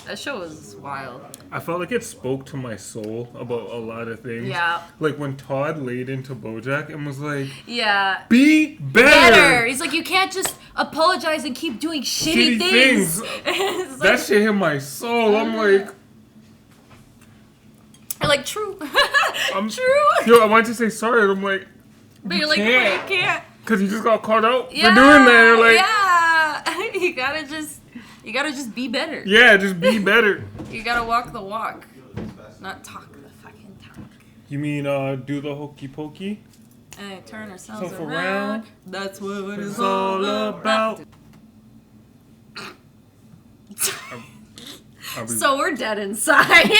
That show was wild. I felt like it spoke to my soul about a lot of things. Yeah. Like when Todd laid into Bojack and was like, yeah, be better. He's like, you can't just apologize and keep doing shitty things. That like, shit hit my soul. I'm like, true. I'm true. Yo, I wanted to say sorry. And I'm like, but you're like, you can't. Because you just got caught out for doing that. Like, you gotta just be better. Yeah, just be better. You gotta walk the walk, not talk the fucking talk. You mean do the hokey pokey? Hey, turn ourselves around. That's what it's all about. So we're dead inside.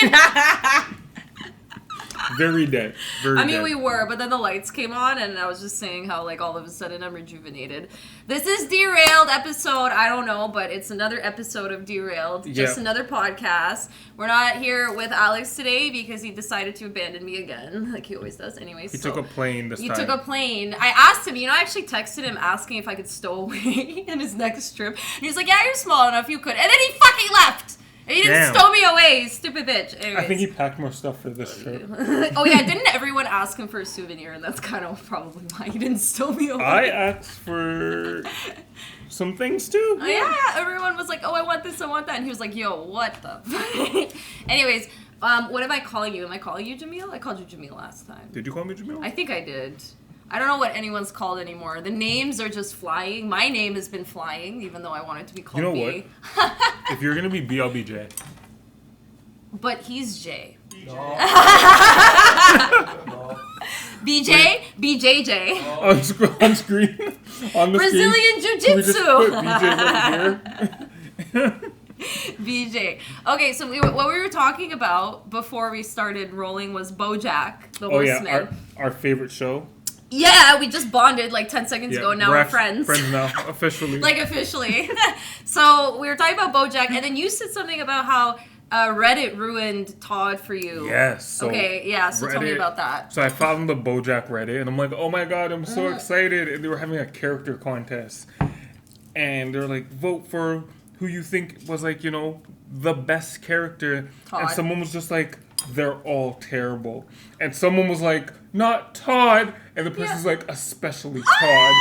Very dead. Very dead. We were, but then the lights came on, and I was just saying how, like, all of a sudden I'm rejuvenated. This is Derailed episode, I don't know, but it's another episode of Derailed. Just another podcast. We're not here with Alex today because he decided to abandon me again, like he always does. Anyways, he took a plane this time. He took a plane. I asked him, I actually texted him asking if I could stow away in his next trip. And he's like, yeah, you're small enough, you could. And then he fucking left! He didn't stow me away, stupid bitch. Anyways. I think he packed more stuff for this trip. Oh yeah, didn't everyone ask him for a souvenir? And that's kind of probably why he didn't stow me away. I asked for some things too. Yeah, everyone was like, oh, I want this, I want that. And he was like, yo, what the Anyways, what am I calling you? Am I calling you Jameel? I called you Jameel last time. Did you call me Jameel? I think I did. I don't know what anyone's called anymore. The names are just flying. My name has been flying, even though I want it to be called B. What? If you're going to be B, I'll be J. But he's J. No. BJ? BJJ. On screen. On the Brazilian screen. Jiu-Jitsu. BJ right here. BJ. Okay, so what we were talking about before we started rolling was Bojack the Horseman. Oh, yeah. Our favorite show. Yeah, we just bonded like 10 seconds ago. Now we're friends. Friends now, officially. Like, officially. So, we were talking about Bojack, and then you said something about how Reddit ruined Todd for you. Yes. So okay, yeah, so tell me about that. So I found the Bojack Reddit, and I'm like, oh my god, I'm so excited. And they were having a character contest. And they're like, vote for who you think was, like, the best character. Todd. And someone was just like, they're all terrible. And someone was like, not Todd. And the person's like, especially Todd.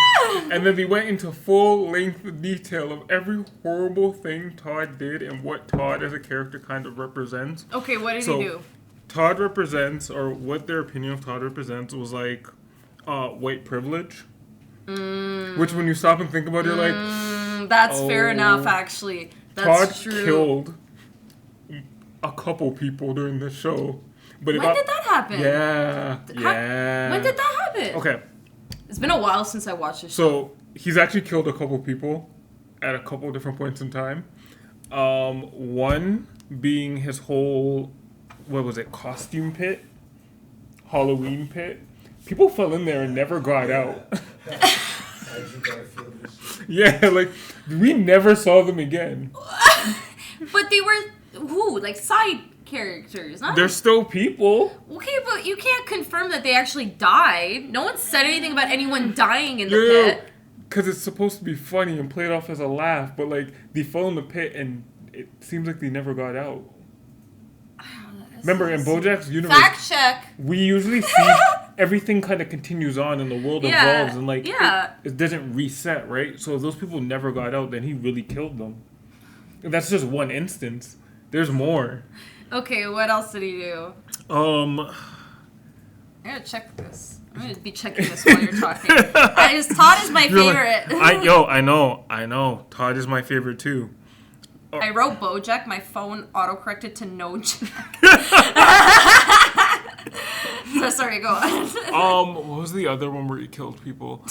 And then they went into full-length detail of every horrible thing Todd did and what Todd as a character kind of represents. Okay, what did he do? Todd represents, or what their opinion of Todd represents, was like white privilege. Which, when you stop and think about it, you're like... That's fair enough, actually. That's Todd true. killed a couple people during the show. But when did that happen? Yeah. When did that happen? Okay. It's been a while since I watched this show. So, he's actually killed a couple people at a couple different points in time. One being his whole, costume pit? Halloween pit? People fell in there and never got out. Yeah, like, we never saw them again. But they were, who? Like, side characters, huh? They're still people. Okay, but you can't confirm that they actually died. No one said anything about anyone dying in the pit. Because it's supposed to be funny and played off as a laugh, but, like, they fell in the pit and it seems like they never got out. Remember, in Bojack's universe, fact check. We usually see everything kind of continues on and the world evolves and, like, it doesn't reset, right? So if those people never got out, then he really killed them. And that's just one instance. There's more. Okay, what else did he do? I gotta check this. I'm gonna be checking this while you're talking. Todd is my favorite. I know. Todd is my favorite too. I wrote Bojack. My phone autocorrected to no Jack. So sorry, go on. What was the other one where he killed people?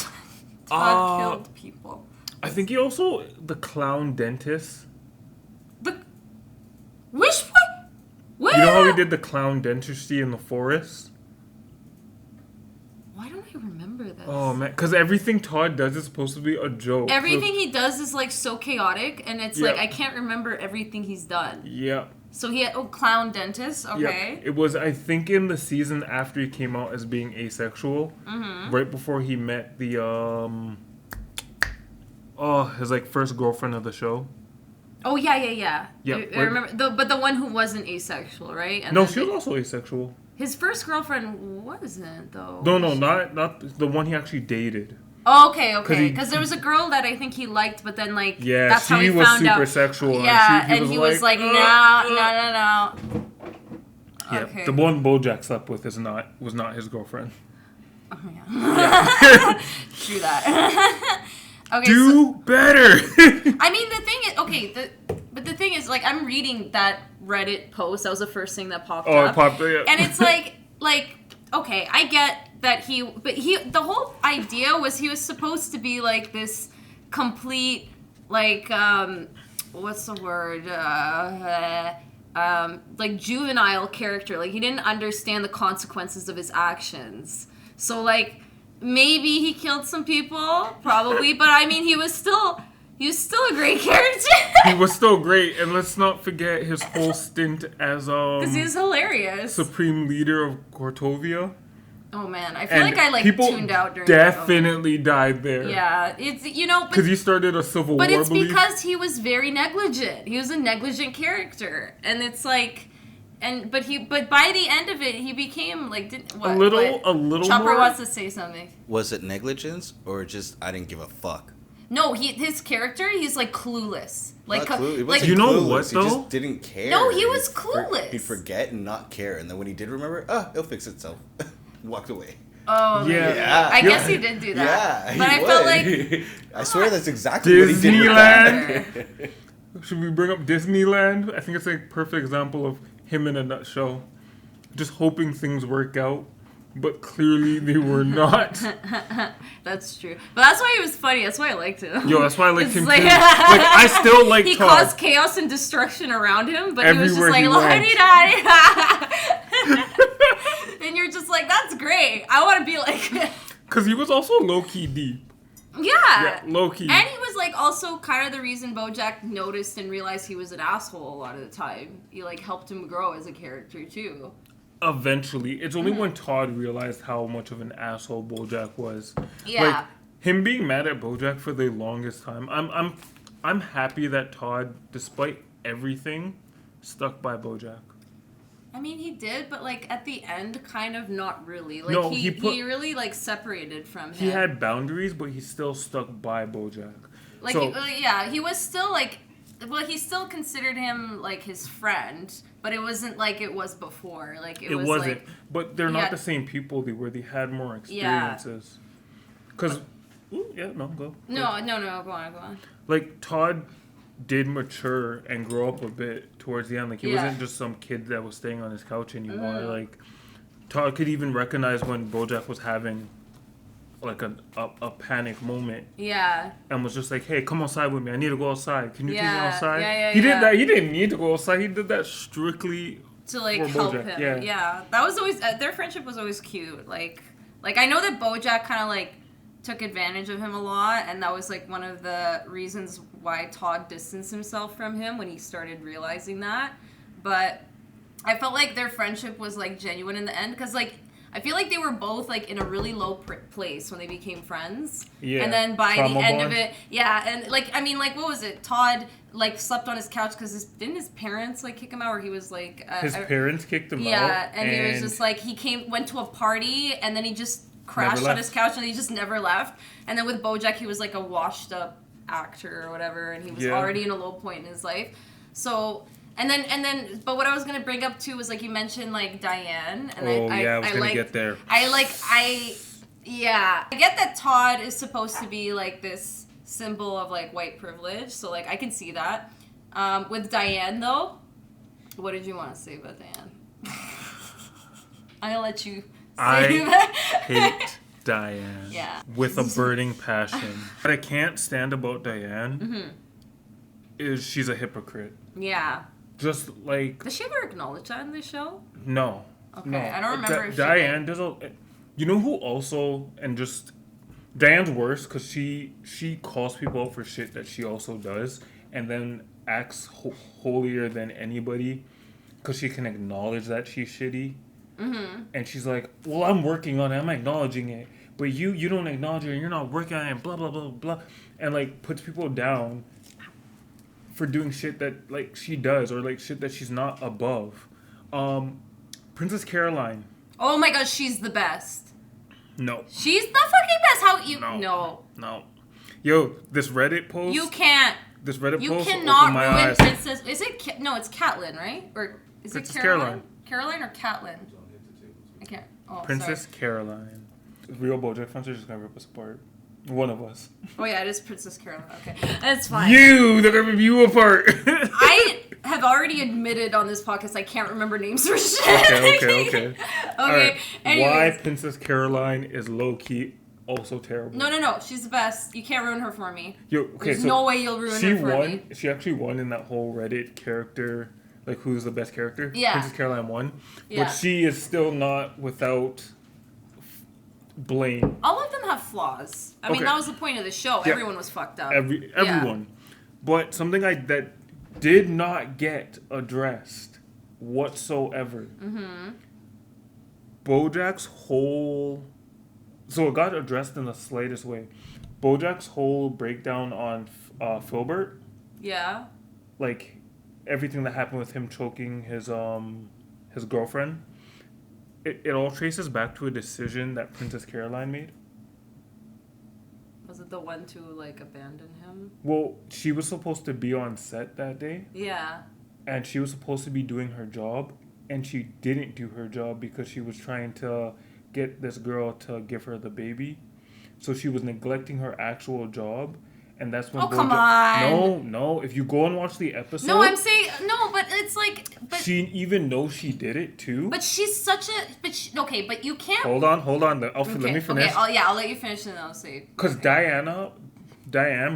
Todd killed people. I think he also the clown dentist. Which one? What? You know how he did the clown dentistry in the forest? Why don't I remember this? Oh man, because everything Todd does is supposed to be a joke. Everything he does is like so chaotic, and it's like I can't remember everything he's done. Yeah. So he had clown dentist. Okay. Yeah. It was, I think, in the season after he came out as being asexual, right before he met the his like first girlfriend of the show. Oh, yeah. Yeah, I remember, but the one who wasn't asexual, right? And no, she was also asexual. His first girlfriend wasn't, though. No, not the one he actually dated. Oh, okay. Because there was a girl that I think he liked, but then, like, yeah, that's how he found out. she was super sexual. Yeah, and he was like, no. Yeah, Okay. the one Bojack slept with was not his girlfriend. Oh, yeah. True that. Okay, Do better. I mean, the thing is, okay, but the thing is, like, I'm reading that Reddit post. That was the first thing that popped up. Oh, it popped up, yeah. And it's like, okay, I get that the whole idea was he was supposed to be, like, this complete, like, what's the word? Like, juvenile character. Like, he didn't understand the consequences of his actions. So, like, maybe he killed some people, probably, but I mean, he was still a great character. He was still great, and let's not forget his whole stint as because he was hilarious, supreme leader of Cortovia. Oh man, I feel like I tuned out during definitely died there. Yeah, it's because he started a civil war. But it's because he was very negligent. He was a negligent character, and it's like. But by the end of it, he became like a little. Chopper more? wants to say something. Was it negligence or just I didn't give a fuck? No, his character, he's like clueless. Like, like you know clueless. what though? He just didn't care. No, he was clueless. He'd forget and not care, and then when he did remember, it'll fix itself. Walked away. Oh yeah. I guess he did do that. Yeah, but I felt like I swear that's exactly what he did. Disneyland. Should we bring up Disneyland? I think it's a perfect example of him in a nutshell. Just hoping things work out, but clearly they were not. That's true. But that's why he was funny. That's why I liked him. Yo, that's why I liked him too. Like, I still like He Todd. caused chaos and destruction around him, but Everywhere he was just he like, and you're just like, that's great. I want to be like him. Because he was also low-key deep. Yeah, low-key. And he was like also kind of the reason Bojack noticed and realized he was an asshole a lot of the time. He like helped him grow as a character too. Eventually, it's only when Todd realized how much of an asshole Bojack was. Yeah, like him being mad at Bojack for the longest time. I'm happy that Todd, despite everything, stuck by Bojack. I mean, he did, but like at the end, kind of not really. Like No, he really like separated from him. He had boundaries, but he still stuck by Bojack. Like, so, he was still like, well, he still considered him like his friend, but it wasn't like it was before. Like it wasn't. Like, but they're not the same people they were. They had more experiences. Because, go. No, go on. Like Todd did mature and grow up a bit towards the end. Like he wasn't just some kid that was staying on his couch anymore. Like Todd could even recognize when Bojack was having like a panic moment. Yeah. And was just like, hey, come outside with me. I need to go outside. Can you take me outside? He did that. He didn't need to go outside. He did that strictly to like help Bojack. him. Yeah. That was always their friendship was always cute. Like I know that Bojack kind of like took advantage of him a lot, and that was like one of the reasons why Todd distanced himself from him when he started realizing that. But I felt like their friendship was like genuine in the end, because like I feel like they were both like in a really low place when they became friends. Yeah. And then by the end of it, and like I mean, like what was it? Todd like slept on his couch because didn't his parents like kick him out, or he was like his parents kicked him out. Yeah, and he was just like went to a party and then he just crashed on his couch and he just never left. And then with Bojack, he was like a washed up actor or whatever, and he was already in a low point in his life. So and then but what I was gonna bring up too was like you mentioned like Diane, and I was gonna get there. I get that Todd is supposed to be like this symbol of like white privilege, so like I can see that. With Diane though, what did you want to say about Diane? I'll let you say that. Hate Diane with a burning passion. What I can't stand about Diane is she's a hypocrite. Yeah. Just like... Does she ever acknowledge that in the show? No. Okay, no. I don't remember if Diane does a... You know who also... And just... Diane's worse because she calls people out for shit that she also does, and then acts holier than anybody because she can acknowledge that she's shitty. Mm-hmm. And she's like, well, I'm working on it. I'm acknowledging it. But you don't acknowledge it, and you're not working on it, and blah, blah, blah, blah. And, like, puts people down for doing shit that like she does or like shit that she's not above. Princess Caroline. Oh my gosh, she's the best. No. She's the fucking best. How you? No. Yo, this Reddit post. You can't. This Reddit You post. cannot my ruin eyes. Princess. Is it? No, it's Catelyn, right? Or is Princess it Caroline? Caroline or Catelyn? I can't. Oh, Princess sorry. Caroline. Real Bojack fans are just gonna rip us apart. One of us. Oh yeah, it is Princess Caroline. Okay, that's fine. They're gonna rip you apart. I have already admitted on this podcast I can't remember names for shit. Okay. Okay. Anyways. Why Princess Caroline is low key also terrible? No. She's the best. You can't ruin her for me. There's no way you'll ruin her for me. She actually won in that whole Reddit character, like who's the best character. Yeah. Princess Caroline won. Yeah. But she is still not without blame. All of them have flaws. I mean, that was the point of the show. Yeah. Everyone was fucked up. Everyone. But something that did not get addressed whatsoever. Mm-hmm. Bojack's whole... So it got addressed in the slightest way. Bojack's whole breakdown on Filbert. Yeah. Like, everything that happened with him choking his girlfriend. It all traces back to a decision that Princess Caroline made. Was it the one to, like, abandon him? Well, she was supposed to be on set that day. Yeah. And she was supposed to be doing her job. And she didn't do her job because she was trying to get this girl to give her the baby. So she was neglecting her actual job. And that's when come on. No. If you go and watch the episode... No, I'm saying... No, but it's like... But, she even knows she did it, too. But she's such a... okay, but you can't... Hold on. Let me finish. Okay, I'll let you finish and then I'll say... Because Diane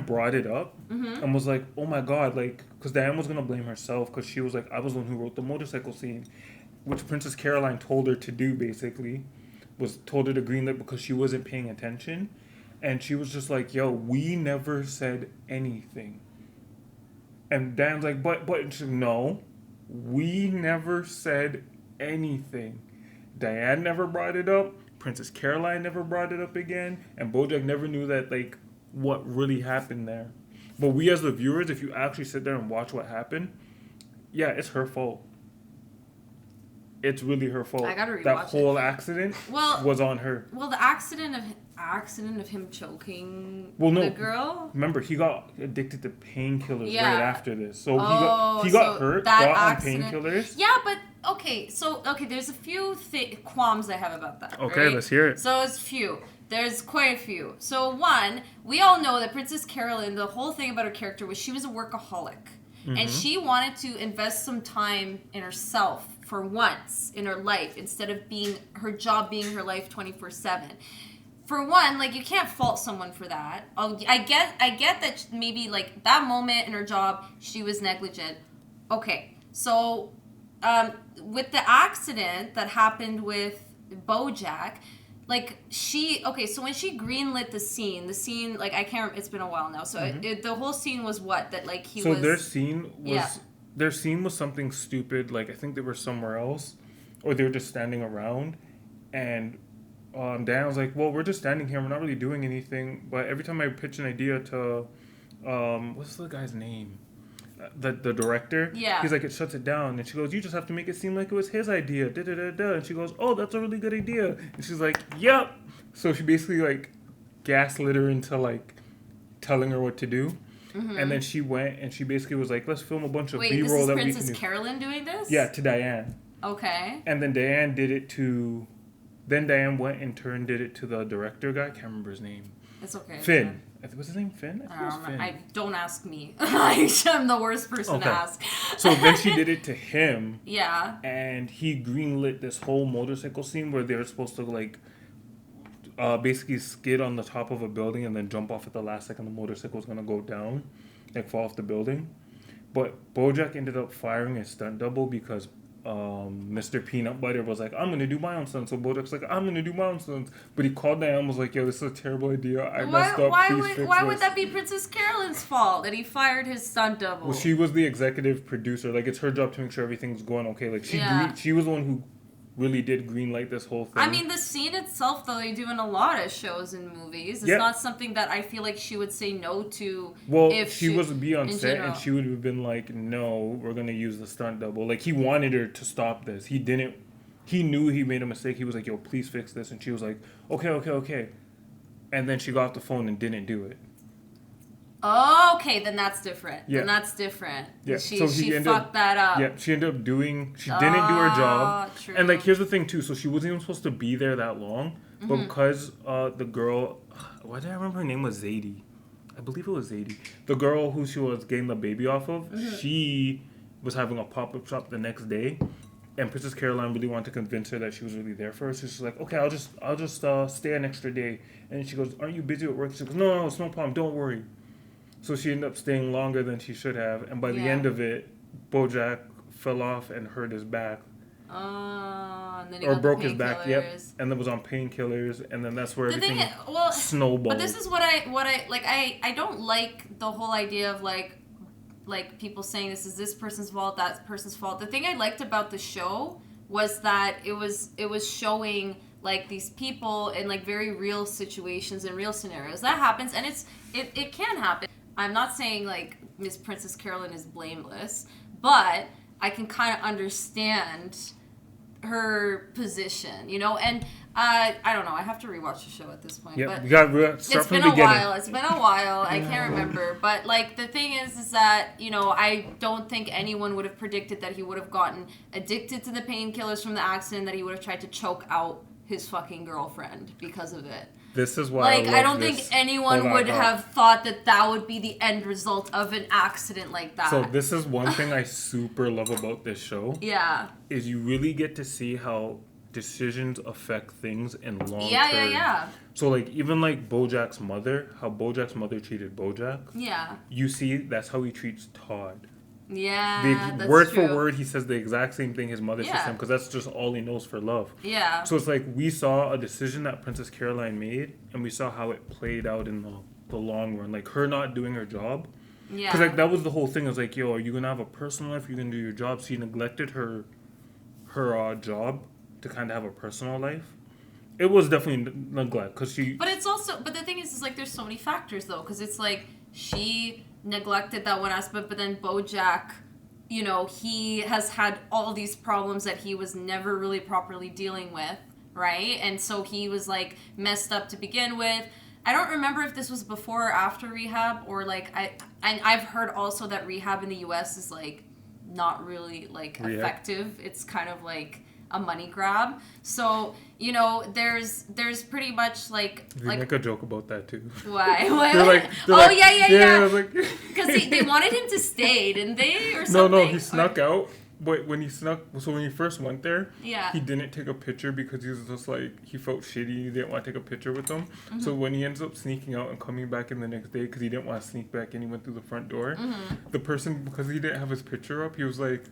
brought it up and was like, oh my God, like... Because Diane was going to blame herself because she was like, I was the one who wrote the motorcycle scene. Which Princess Caroline told her to do, basically. Told her to greenlit because she wasn't paying attention. And she was just like, yo, we never said anything. And Dan's like, but no, we never said anything. Diane never brought it up. Princess Caroline never brought it up again. And Bojack never knew that, like, what really happened there. But we as the viewers, if you actually sit there and watch what happened, yeah, it's her fault. It's really her fault. I gotta rewatch that whole accident was on her. Well, the accident of him choking the girl. Remember, he got addicted to painkillers right after this. So he got hurt, got on painkillers. Yeah, but there's a few qualms I have about that. Okay, right? Let's hear it. So it's few. There's quite a few. So one, we all know that Princess Caroline, the whole thing about her character was she was a workaholic. And she wanted to invest some time in herself for once in her life instead of her job being her life 24/7. For one, like, you can't fault someone for that. I get that maybe, like, that moment in her job, she was negligent. Okay, so with the accident that happened with Bojack, like, so when she greenlit the scene, like, I can't, it's been a while now, so the whole scene was what? That, like, so their scene was something stupid, like, I think they were somewhere else, or they were just standing around, and Dan was like, well, we're just standing here, we're not really doing anything, but every time I pitch an idea to, what's the guy's name? The director, he's like, it shuts it down, and she goes, you just have to make it seem like it was his idea, and she goes, oh, that's a really good idea, and she's like, yep. So she basically, like, gaslit her into, like, telling her what to do, and then she went and she basically was like, let's film a bunch of B-roll that we can do. Princess Caroline doing this? Yeah, to Diane. Okay. And then Diane went in turn did it to the director guy. I can't remember his name. It's okay. Finn. What's his name? Finn? I think it was Finn. Don't ask me. I'm the worst person to ask. So then she did it to him. Yeah. And he greenlit this whole motorcycle scene where they were supposed to, like, basically skid on the top of a building and then jump off at the last second. The motorcycle was going to go down, like, fall off the building. But Bojack ended up firing a stunt double because Mr. Peanut Butter was like, I'm going to do my own stunts. So Bojack's like, I'm going to do my own stunts. But he called Diane and was like, yo, this is a terrible idea. I messed up. Why would that be Princess Caroline's fault that he fired his stunt double? Well, she was the executive producer. Like, it's her job to make sure everything's going okay. Like, she was the one who really did greenlight this whole thing. I mean, the scene itself, though, they do in a lot of shows and movies. It's not something that I feel like she would say no to. Well, if she was to be on set general. and she would have been like, no, we're going to use the stunt double. Like, he wanted her to stop this. He didn't. He knew he made a mistake. He was like, yo, please fix this. And she was like, okay. And then she got off the phone and didn't do it. Oh, okay, then that's different. Yeah. Then that's different. Yeah. She fucked that up. Yeah, she ended up she didn't do her job. True. And, like, here's the thing, too. So she wasn't even supposed to be there that long. But because the girl, why did I remember her name was Zadie? I believe it was Zadie. The girl who she was getting the baby off of, she was having a pop-up shop the next day. And Princess Caroline really wanted to convince her that she was really there for her. So she's like, okay, I'll just stay an extra day. And she goes, aren't you busy at work? She goes, no, it's no problem. Don't worry. So she ended up staying longer than she should have. And by the end of it, Bojack fell off and hurt his back. And then or broke his back, and then was on painkillers, and then that's where everything snowballed. But this is what I like. I don't like the whole idea of like people saying this person's fault, that person's fault. The thing I liked about the show was that it was showing like these people in like very real situations and real scenarios. That happens, and it can happen. I'm not saying like Miss Princess Carolyn is blameless, but I can kind of understand her position, you know, and I don't know. I have to rewatch the show at this point. Yeah, but you got start from the beginning. It's been a while. I can't remember, but like the thing is that you know I don't think anyone would have predicted that he would have gotten addicted to the painkillers from the accident, that he would have tried to choke out his fucking girlfriend because of it. This is why I don't think anyone would have thought that would be the end result of an accident like that. So this is one thing I super love about this show. Yeah. Is you really get to see how decisions affect things in long term. Yeah. So like even like Bojack's mother, how Bojack's mother treated Bojack. Yeah. You see that's how he treats Todd. Yeah, that's word true. for word, he says the exact same thing his mother says to him, because that's just all he knows for love. Yeah. So it's like we saw a decision that Princess Caroline made, and we saw how it played out in the long run. Like her not doing her job. Yeah. Because like that was the whole thing. It was like, yo, are you gonna have a personal life? Are you gonna do your job? She neglected her job to kind of have a personal life. It was definitely neglect because she. But the thing is like there's so many factors though, because it's like she neglected that one aspect, but then Bojack, you know, he has had all these problems that he was never really properly dealing with, right? And so he was like messed up to begin with. I don't remember if this was before or after rehab, or like I've heard also that rehab in the US is like not really like effective. It's kind of like a money grab. So, you know, there's pretty much like... They make a joke about that too. Why? Yeah. Because they wanted him to stay, didn't they? Or something? No, he snuck out. But when he first went there, he didn't take a picture because he was just like, he felt shitty. He didn't want to take a picture with them. Mm-hmm. So when he ends up sneaking out and coming back in the next day because he didn't want to sneak back in, he went through the front door. The person, because he didn't have his picture up, he was like,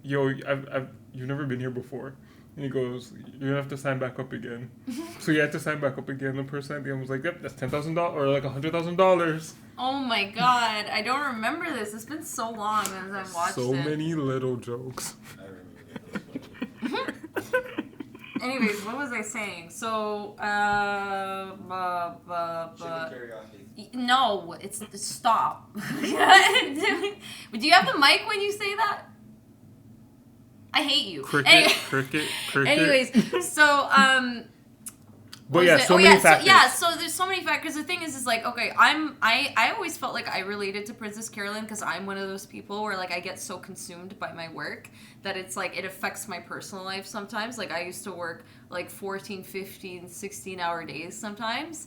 yo, you've never been here before. And he goes, you're going to have to sign back up again. So he had to sign back up again. The person at the end was like, yep, that's $10,000 or like $100,000. Oh my God. I don't remember this. It's been so long since I've watched it. So many little jokes. I remember those. Anyways, what was I saying? So, no, it's stop. Do you have the mic when you say that? I hate you. Cricket. Anyways, so but yeah, so many factors. So there's so many factors. The thing is like, okay, I always felt like I related to Princess Caroline because I'm one of those people where like I get so consumed by my work that it's like it affects my personal life sometimes. Like I used to work like 14, 15, 16-hour days sometimes.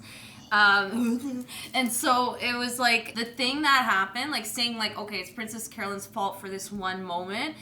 And so it was like the thing that happened, like saying like, okay, it's Princess Caroline's fault for this one moment.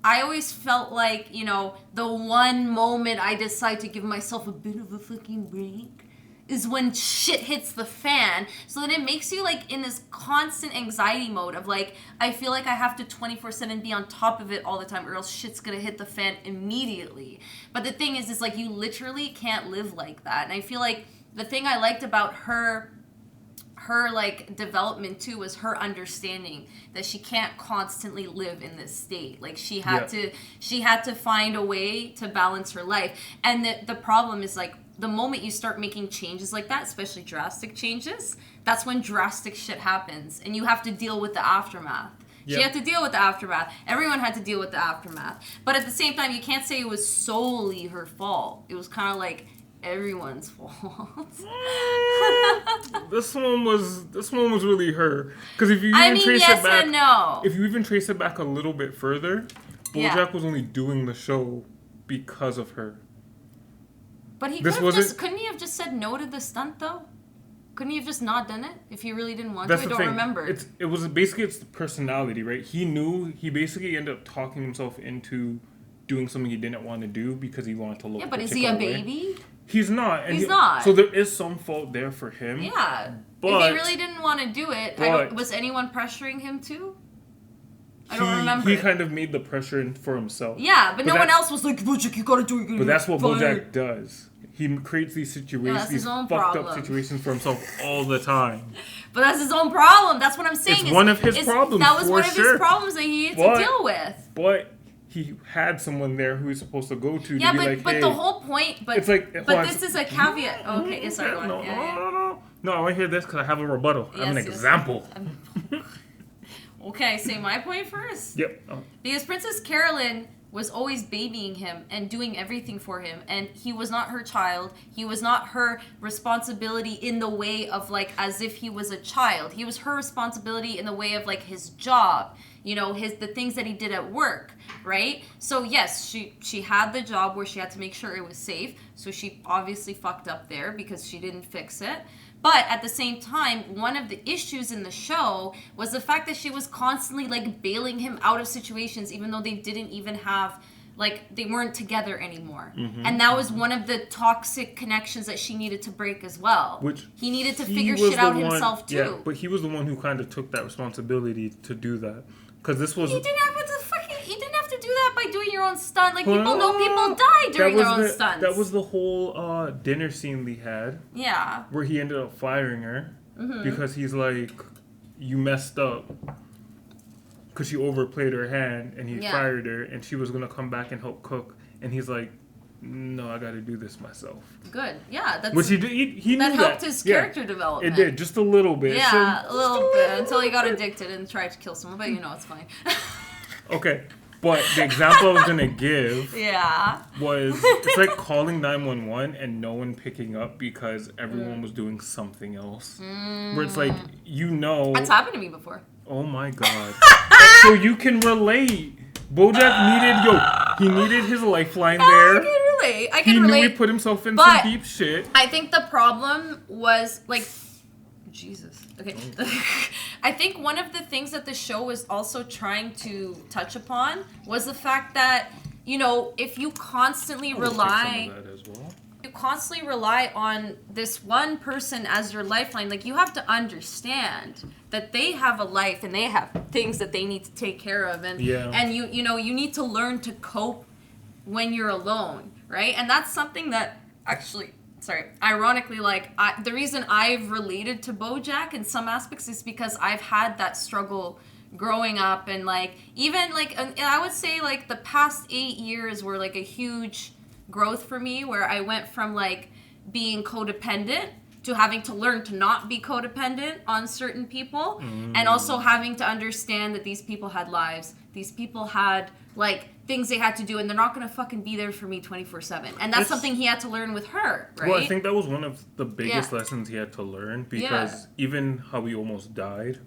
I always felt like, you know, the one moment I decide to give myself a bit of a fucking break is when shit hits the fan. So then it makes you like in this constant anxiety mode of like, I feel like I have to 24/7 be on top of it all the time or else shit's gonna hit the fan immediately. But the thing is like you literally can't live like that. And I feel like the thing I liked about her her like development too was her understanding that she can't constantly live in this state. Like she had to find a way to balance her life. And the problem is like the moment you start making changes like that, especially drastic changes, that's when drastic shit happens and you have to deal with the aftermath. Yep. She had to deal with the aftermath. Everyone had to deal with the aftermath. But at the same time, you can't say it was solely her fault. It was kind of like everyone's fault. This one was really her. Because if you if you even trace it back a little bit further, Bojack was only doing the show because of her. But couldn't he have just said no to the stunt though? Couldn't he have just not done it if he really didn't want to? I don't remember. It's the personality, right? He basically ended up talking himself into doing something he didn't want to do because he wanted to look. Yeah, but is he a baby? He's not. He's not. So there is some fault there for him. Yeah. But if he really didn't want to do it, was anyone pressuring him to? I don't remember. He kind of made the pressure for himself. Yeah, but no one else was like, Bojack, you gotta do it. But that's what Bojack does. He creates these situations, these fucked up situations for himself all the time. But that's his own problem. That's what I'm saying. It's one of his problems. That was one of his problems that he had to deal with. But he had someone there who he's supposed to go to. Yeah, to be like, but hey, the whole point. But it's like, but this is a caveat. Okay, sorry. No, I want to hear this because I have a rebuttal. I have an example. Okay, say my point first. Yep. Because Princess Carolyn was always babying him and doing everything for him, and he was not her child. He was not her responsibility in the way of like as if he was a child. He was her responsibility in the way of like his job, the things that he did at work, right? So yes, she had the job where she had to make sure it was safe. So she obviously fucked up there because she didn't fix it. But at the same time, one of the issues in the show was the fact that she was constantly like bailing him out of situations, even though they didn't even have, like, they weren't together anymore. Mm-hmm. And that was one of the toxic connections that she needed to break as well. Which he needed to figure shit out himself too. Yeah, but he was the one who kind of took that responsibility to do that. Because this was... You didn't have to do that by doing your own stunt. Like, people die during their own stunts. That was the whole dinner scene they had. Yeah. Where he ended up firing her. Mm-hmm. Because he's like, you messed up. Because she overplayed her hand and he fired her. And she was going to come back and help cook. And he's like, no, I got to do this myself. Good. Yeah. That's, which he knew that helped his character development. It did. Just a little bit. Yeah, a little bit. Until he got addicted and tried to kill someone. But, it's fine. Okay. But the example I was going to give was, it's like calling 911 and no one picking up because everyone was doing something else. Where it's like, That's happened to me before. Oh my God. So you can relate. Bojack needed his lifeline there. I can relate. He knew he put himself in some deep shit. I think the problem was, like, Jesus. Okay. I think one of the things that the show was also trying to touch upon was the fact that, if you constantly rely on this one person as your lifeline, like, you have to understand that they have a life and they have things that they need to take care of, and you need to learn to cope when you're alone, right? And that's something that actually, ironically, like, the reason I've related to Bojack in some aspects is because I've had that struggle growing up, and like, even like, and I would say like the past 8 years were like a huge growth for me, where I went from like being codependent to having to learn to not be codependent on certain people, and also having to understand that these people had lives, these people had like things they had to do, and they're not gonna fucking be there for me 24/7. And that's something he had to learn with her, right? Well, I think that was one of the biggest lessons he had to learn, because even how he almost died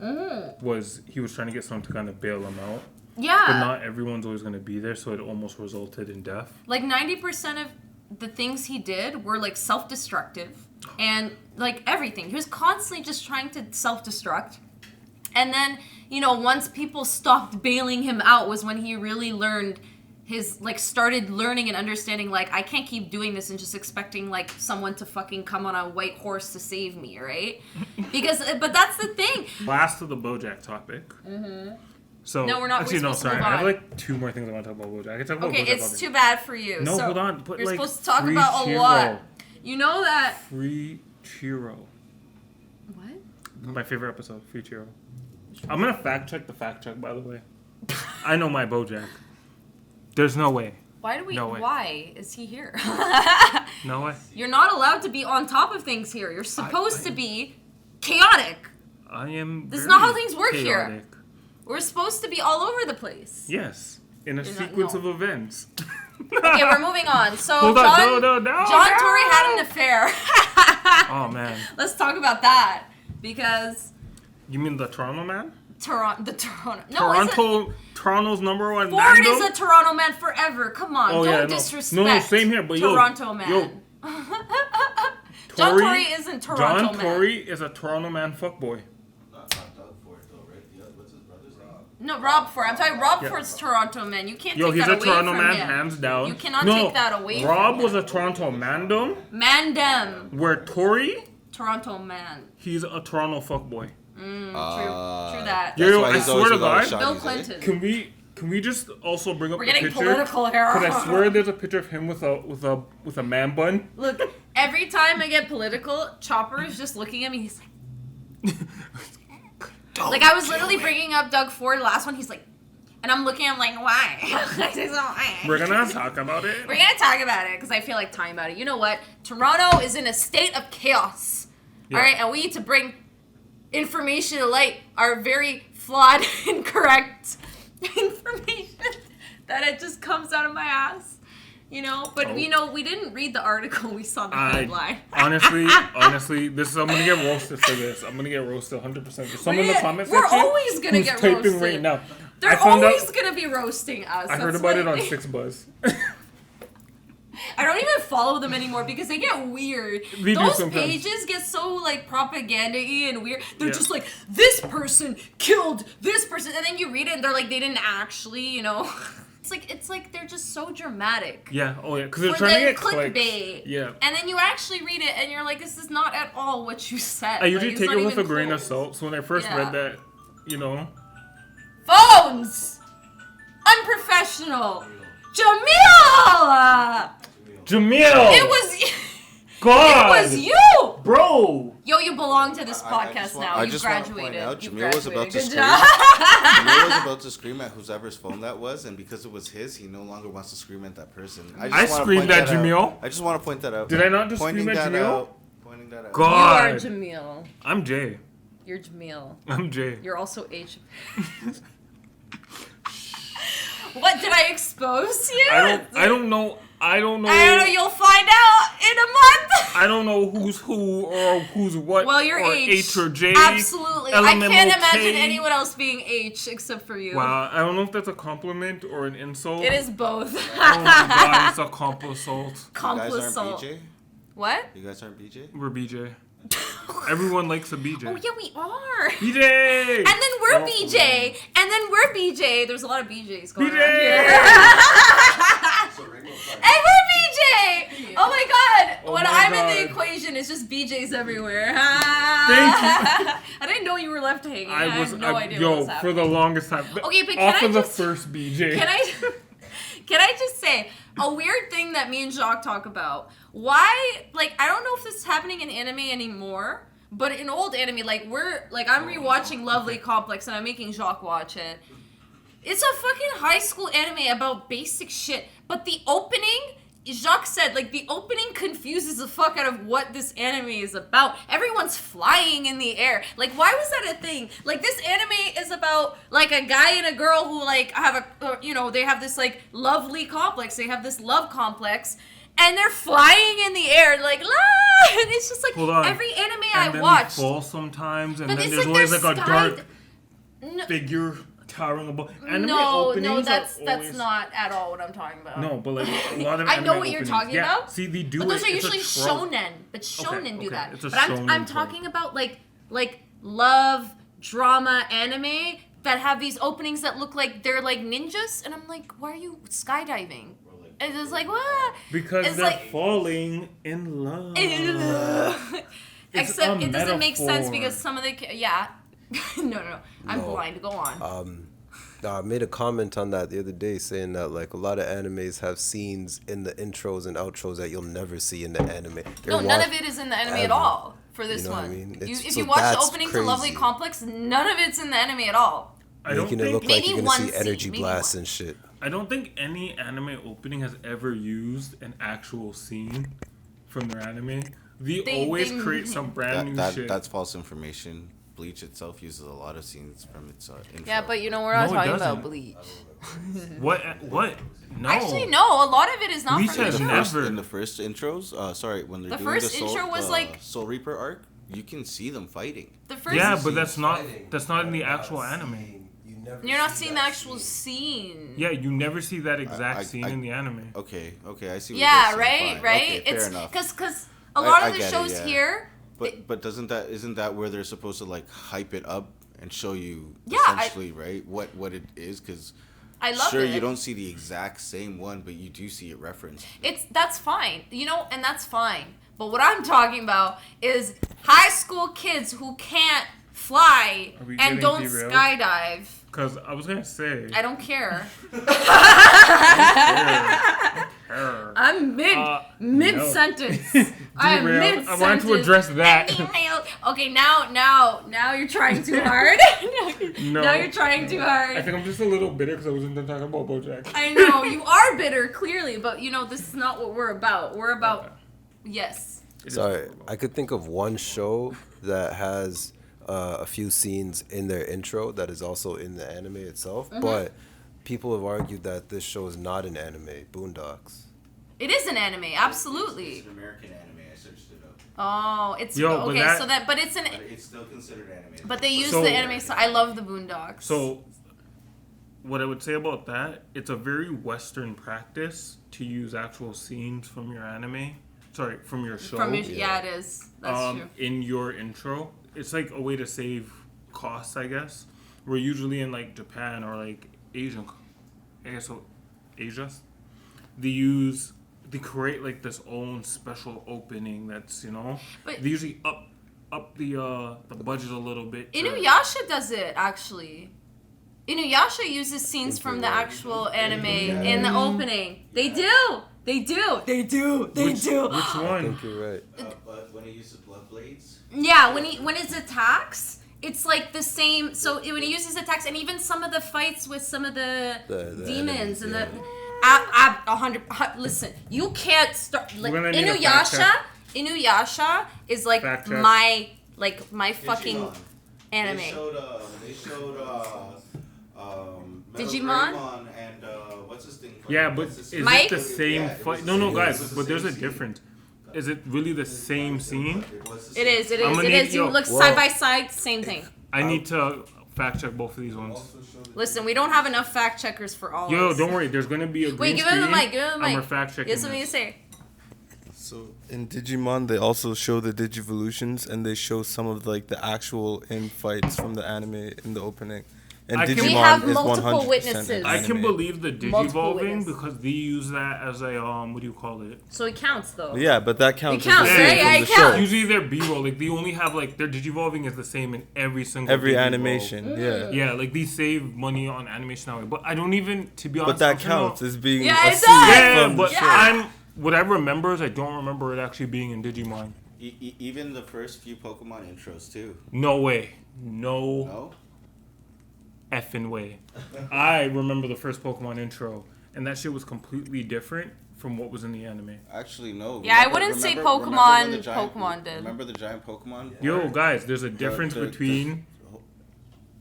was he was trying to get someone to kind of bail him out. Yeah. But not everyone's always gonna be there, so it almost resulted in death. Like 90% of the things he did were like self-destructive, and like everything. He was constantly just trying to self-destruct. And then, once people stopped bailing him out was when he really learned started learning and understanding, like, I can't keep doing this and just expecting, like, someone to fucking come on a white horse to save me, right? But that's the thing. Last of the Bojack topic. Mm-hmm. So, no, we're not. Actually, no, sorry. I have, like, 2 more things I want to talk about Bojack. I can talk about Bojack. It's too bad for you. No, hold on. But, you're like, supposed to talk about a lot. You know that. Free Chiro. What? My favorite episode, Future. I'm gonna fact check the fact check, by the way. I know my Bojack. There's no way. Why is he here? No way. You're not allowed to be on top of things here. You're supposed to be chaotic. I am. This is not how things work chaotic. here. We're supposed to be all over the place. Yes, in a sequence of events. Okay, we're moving on. So Hold on, John no. Tory had an affair. Oh man. Let's talk about that because. You mean the Toronto man? Toronto. Toronto's #1 Ford Mando? is a Toronto man forever. Come on, don't disrespect. No, same here. But Toronto man. John Tory isn't Toronto man. John Tory is a Toronto man fuckboy. Not Doug Ford though, right? What's his brother's name? No, Rob Ford. I'm talking Rob Ford's Toronto man. You can't take that away from him. He's a Toronto man, hands down. You cannot take that away from him. Rob was a Toronto mandem. Mandem. Where Tory? Toronto man. He's a Toronto fuckboy. True that. Yo, I swear to God. Bill Clinton. Can we just also bring up We're the getting picture? political here. Because I swear there's a picture of him with a man bun. Look, every time I get political, Chopper is just looking at me. He's like, like I was literally bringing up Doug Ford last one. He's like, and I'm looking. I'm like, why? We're gonna talk about it. We're gonna talk about it because I feel like talking about it. You know what? Toronto is in a state of chaos. Yeah. All right, and we need to bring information to light. Our very flawed, incorrect information that it just comes out of my ass. You know, but we didn't read the article. We saw the headline. honestly, I'm gonna get roasted for this. I'm gonna get roasted 100%. Some in the comment section. We're always gonna get roasted right now. They're always gonna be roasting us. I heard about it on 6Buzz. I don't even follow them anymore because they get weird. Those pages get so like propaganda-y and weird. They're just like, this person killed this person, and then you read it and they're like, they didn't actually, you know. It's like they're just so dramatic. Yeah, because they're trying to get clickbait. Yeah. And then you actually read it and you're like, this is not at all what you said. I usually take it with a grain of salt. So when I first read that, you know. Phones! Unprofessional! Jameel! It was God! It was you! Bro! Yo, you belong to this podcast now. You graduated. Jameel was about to scream. Jameel was about to scream at whoever's phone that was, and because it was his, he no longer wants to scream at that person. I screamed at Jameel. I just want to point that out. Did I not just scream at Jameel? Pointing that out. God. You are Jameel. I'm Jay. You're Jameel. I'm Jay. You're also H. What, did I expose you? I don't know. You'll find out in a month. I don't know who's who or who's what. Well, you're or H or J. Absolutely. LMMOK. I can't imagine anyone else being H except for you. Wow. I don't know if that's a compliment or an insult. It is both. Oh my God, it's a complisalt. Complisalt. What? You guys aren't BJ? We're BJ. Everyone likes a BJ. Oh, yeah, we are. BJ! And then we're BJ. And then we're BJ. There's a lot of BJs going on here. And we're BJ! Oh my God! When I'm in the equation, it's just BJs everywhere. Thank you. I didn't know you were left hanging. I had no idea what was happening. For the longest time. Okay, but off of the first BJ. Can I just say a weird thing that me and Jacques talk about? Why, like, I don't know if this is happening in anime anymore, but in old anime, like, I'm rewatching Lovely Complex and I'm making Jacques watch it. It's a fucking high school anime about basic shit, but the opening, Jacques said, like, the opening confuses the fuck out of what this anime is about. Everyone's flying in the air. Like, why was that a thing? Like, this anime is about, like, a guy and a girl who, like, have they have this, like, lovely complex. They have this love complex. And they're flying in the air, like, la! And it's just like, every anime I watch. They fall sometimes, and then there's always, like, a dark figure towering above. No, that's not at all what I'm talking about. No, but, like, a lot of I know what you're talking about. See, they do but those are usually shonen. But shonen do that. It's a but shonen I'm talking about, like love, drama, anime that have these openings that look like they're, like, ninjas. And I'm like, why are you skydiving? And it's like, what? Because it's they're like, falling in love. Except it doesn't make sense because some of the... Yeah. No. I'm blind. Go on. I made a comment on that the other day saying that, like, a lot of animes have scenes in the intros and outros that you'll never see in the anime. None of it is in the anime at all. for this You know one. what I mean? If So you watch the that's opening to Lovely crazy. Complex, none of it's in the anime at all. don't Making it look think like maybe you're gonna one see scene, energy maybe blasts one. and shit. I don't think any anime opening has ever used an actual scene from their anime. They always create some brand new shit. That's false information. Bleach itself uses a lot of scenes from its intro. Yeah, but you know we're not No, it talking about doesn't. Bleach. What? No. Actually, no. A lot of it is not Bleach from the has show. never- In the first intros, when they're The doing first the Soul, intro was like- Soul Reaper arc, you can see them fighting. The first. Yeah, but that's not in the actual anime. You're not seeing the actual scene. Yeah, you never see that exact I- scene I- in the anime. Okay, I see. What Yeah, you're saying. right. Fine. Okay, It's fair enough. because a lot I of the get it, shows yeah. here. But isn't that where they're supposed to like hype it up and show you Yeah, essentially right what it is? Because I love sure, it. you don't see the exact same one, but you do see it referenced. That's fine, and that's fine. But what I'm talking about is high school kids who can't fly Are we and getting don't derailed? skydive. Because I was gonna say. I don't care. Err. I'm mid no. sentence. I'm Derailed. mid sentence. I wanted to address that. Okay, now you're trying too hard. No. Now you're trying too I hard. think I'm just a little bitter because I wasn't done talking about Bojack. I know you are bitter, clearly, but this is not what we're about. We're about yes. Sorry, I could think of one show that has a few scenes in their intro that is also in the anime itself, but people have argued that this show is not an anime. Boondocks. It is an anime, absolutely. It's an American anime. I searched it up. Oh, it's Yo, but okay. that- But it's an. But it's still considered anime. But they use So- the anime. So I love the Boondocks. So, what I would say about that, it's a very Western practice to use actual scenes from your anime. Sorry, from your show. yeah, it is. That's true. In your intro. It's like a way to save costs, I guess. We're usually in like Japan or like Asia. They create like this own special opening that's But- they usually up the budget a little bit. Inuyasha does it actually. Inuyasha uses scenes from the actual anime in the opening. They do. Which I one? think you're right. But when it uses blood blades, Yeah, when his attacks, it's like the same. So when he uses attacks, and even some of the fights with some of the demons enemies, and yeah. the 100. Listen, you can't start. Like, We're gonna need a fact Inuyasha is like Fact check. my fucking Digimon. anime. They showed Digimon? Greymon and what's his thing? Yeah, but What's his is Mike? it the same Yeah, it was fight? the No, same- guys, it was the but there's a same difference. Is it really the same scene? It is. I'm gonna need- You yo, look well- side by side, same thing. I need to fact check both of these ones. Listen, we don't have enough fact checkers for all. Yo, of us. don't worry. There's gonna be a green Wait, give him the screen, mic. Give him the and mic. we're fact checking. You have something to this. say? So in Digimon, they also show the Digivolutions, and they show some of like the actual in fights from the anime in the opening. And I can- Digimon We have is multiple 100% witnesses. an I can anime. believe the Multiple digivolving witness. because they use that as a what do you call it? So it counts though. Yeah, but that counts. It counts, as the same right? from Yeah, the it show. counts. Usually they're B-roll. Like they only have like their digivolving is the same in every single Every Digivolve. animation, yeah. Yeah, like they save money on animation that way. But I don't even, to be honest. But that I'm trying to- counts as being Yeah, a it scene does. Yeah, from but the show. Yeah. what I remember is I don't remember it actually being in Digimon. Even the first few Pokemon intros too. No way. No No. effing way. I remember the first Pokemon intro, and that shit was completely different from what was in the anime. Actually, no. Yeah, I wouldn't say remember Pokemon- when the giant- Pokemon did. Remember the giant Pokemon? Yo, guys, there's a difference the- between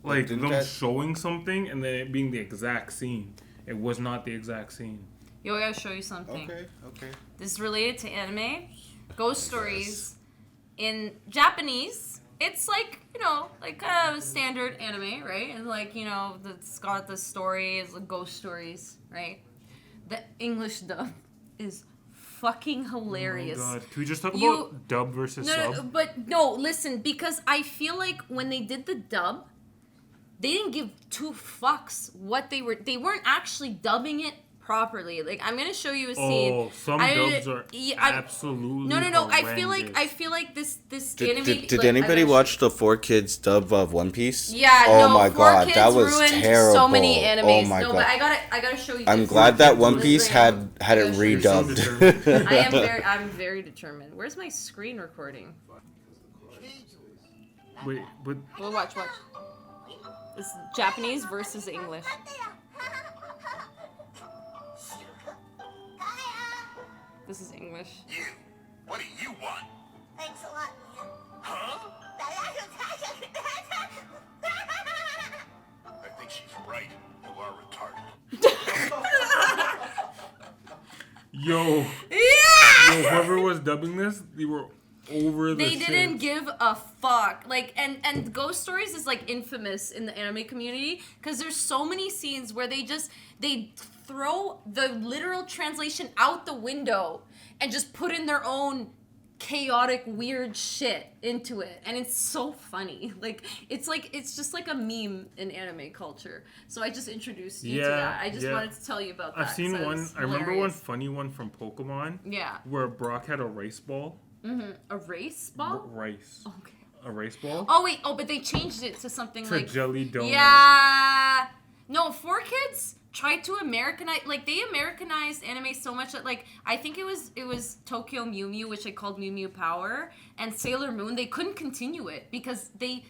like didn't them that- showing something and then it being the exact scene. It was not the exact scene. Yo, I gotta show you something. Okay. This is related to anime. Ghost stories. In Japanese, it's like, like kind of a standard anime, right? And like, it's got the story, it's like ghost stories, right? The English dub is fucking hilarious. Oh my god. Can we just talk You- about dub versus No, sub? but no, listen, because I feel like when they did the dub, they didn't give two fucks what they weren't actually dubbing it properly. Like, I'm gonna show you a scene. Oh, some dubs are absolutely No. I feel horrendous. like this anime. Did like, anybody I gotta watch the 4Kids dub of One Piece? Yeah, Oh no, my 4Kids god, that was ruined terrible. so many animes. Oh my no, god. but I gotta show you. I'm this. glad that One This Piece is had real. it You're so redubbed. I'm very determined. Where's my screen recording? Wait, but Well, watch. It's Japanese versus English. This is English. You. What do you want? Thanks a lot, man. Huh? I think she's right. You are retarded. yo, Yeah! whoever was dubbing this, they were over the They didn't shit. give a fuck. Like, and Ghost Stories is like infamous in the anime community because there's so many scenes where they throw the literal translation out the window and just put in their own chaotic weird shit into it, and it's so funny. Like it's just like a meme in anime culture. So I just introduced you to that. I just wanted to tell you about that. I've seen So one. it's I remember one hilarious. funny one from Pokemon. Yeah. Where Brock had a race ball. A race ball? Rice. Okay. A race ball. Oh wait, but they changed it to something To like jelly donut. Yeah. No, 4Kids tried to Americanize, like they Americanized anime so much that like I think it was Tokyo Mew Mew, which they called Mew Mew Power, and Sailor Moon. They couldn't continue it because they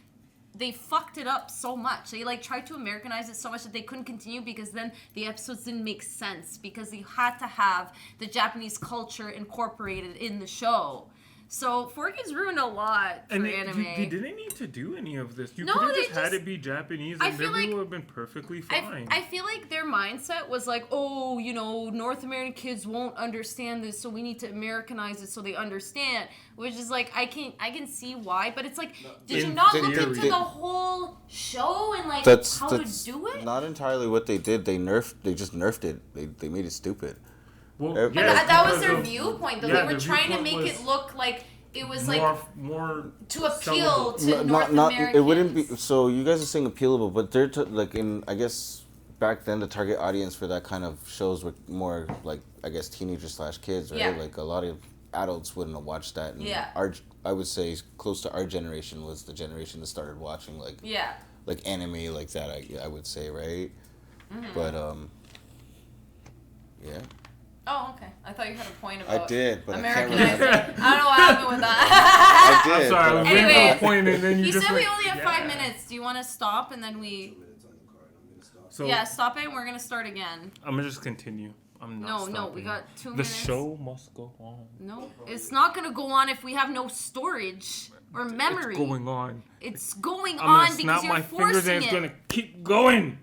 fucked it up so much. They like tried to Americanize it so much that they couldn't continue because then the episodes didn't make sense because they had to have the Japanese culture incorporated in the show. So 4Kids ruined a lot for anime. They didn't need to do any of this. You No, could have they just had just- it be Japanese, I and feel everything like- would have been perfectly fine. I feel like their mindset was like, oh, you know, North American kids won't understand this, so we need to Americanize it so they understand. Which is like, I can see why, but it's like, did you in not look theory. into the whole show and like That's how to do it? not entirely what they did. They just nerfed it. They made it stupid. well, But But yeah, that was because their of- viewpoint, though. yeah, They were their trying to viewpoint make was it look like it was more, like more to appeal sellable. to North Americans. It wouldn't be. So you guys are saying appealable, but they're like in. I guess back then the target audience for that kind of shows were more like I guess teenagers / kids, right? Yeah. Like a lot of adults wouldn't have watched that. And Yeah. I would say close to our generation was the generation that started watching like Yeah. like anime like that. I would say, right? Mm-hmm. But yeah. Oh, okay. I thought you had a point about I did, but I can't Americanizing. remember. I don't know what happened with that. I did. I'm sorry, I but was I- waiting for Anyway, a point, and then you You just said we like, only have yeah. 5 minutes. Do you want to stop and then we? So Yeah, stop it and we're gonna start again. I'm gonna just continue. I'm not No, stopping. we got 2 The minutes. show must go on. No, it's not gonna go on if we have no storage or memory. It's going on. It's going I'm gonna on snap because you're my fingers forcing and it's it. gonna keep going.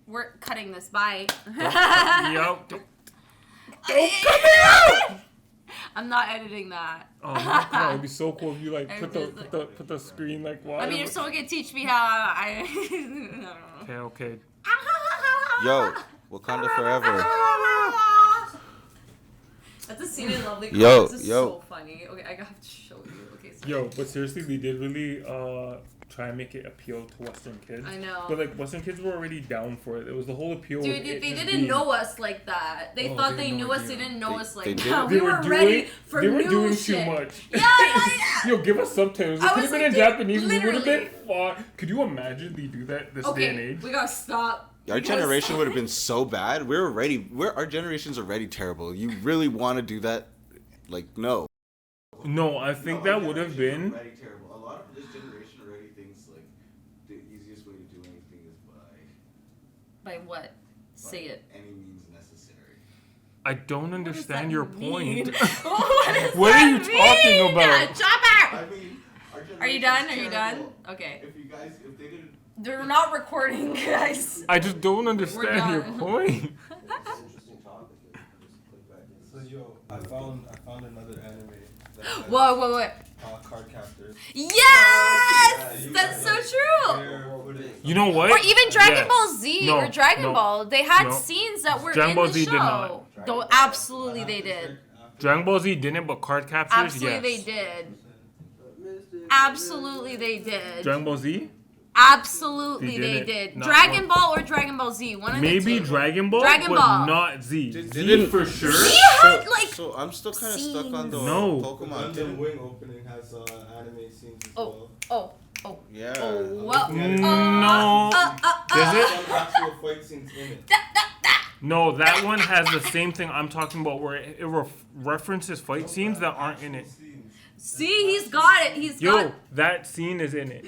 We're cutting this. Bye. Yup. I'm not editing that. Oh my god, it'd be so cool if you like I put just, put the screen like I wide. mean, if someone can teach me how, I don't know. Okay. Yo, Wakanda forever. That's a scene in Lovely Yo, This is yo. so funny. Okay, I have to show you. Okay, so Yo, but seriously, they did really try and make it appeal to Western kids. I know. But like Western kids were already down for it. It was the whole appeal. Dude, of it they just didn't being- know us like that. They Oh, thought they they had no knew us. idea. They didn't know They- us they like did. that. They We were were doing, ready for they were new doing shit. too much. Yeah. Yo, give us subtitles. It I could was have been like, in Japanese. We would have literally. been fine. Could you imagine they do that this day and Okay, age? we gotta stop. Our Because- generation would have been so bad. Our generation's already terrible. You really want to do that? Like, no. No, I think that would have been. Already terrible. A lot of this generation already thinks like the easiest way to do anything is By what? Say it. any means necessary. I don't What does understand that your mean? point. What does What are that you talking mean? about? Chopper! I mean, our Are you generation's done? Are you terrible. done? Okay. If they didn't. They're not recording, guys. I just don't understand your done. point. So yo, I found another anime. That has, Whoa. Card captors. Yes! you That's got, so true. Rare footage. You know what? Or even Dragon Yes. Ball Z No, or Dragon no, Ball. They had no. scenes that were Dragon in Ball the Z show. did not. Though absolutely they did. Dragon Ball Z didn't, but card captures, Absolutely yes. they did. Absolutely they did. Dragon Ball Z? Absolutely They they didn't. did. Not Dragon one. Ball or Dragon Ball Z. One of Maybe the two. Dragon Ball, Dragon but Ball. not Z. They Z didn't- for sure. Z had like So I'm still kind of stuck on the No. The Pokemon. Gundam Wing opening has anime scenes as well. oh Yeah. well. No. Does it? Some actual fight scenes in it. No, that one has the same thing I'm talking about where it references fight scenes that aren't in it. Scenes. See, he's got it. He's Yo, got. that scene is in it.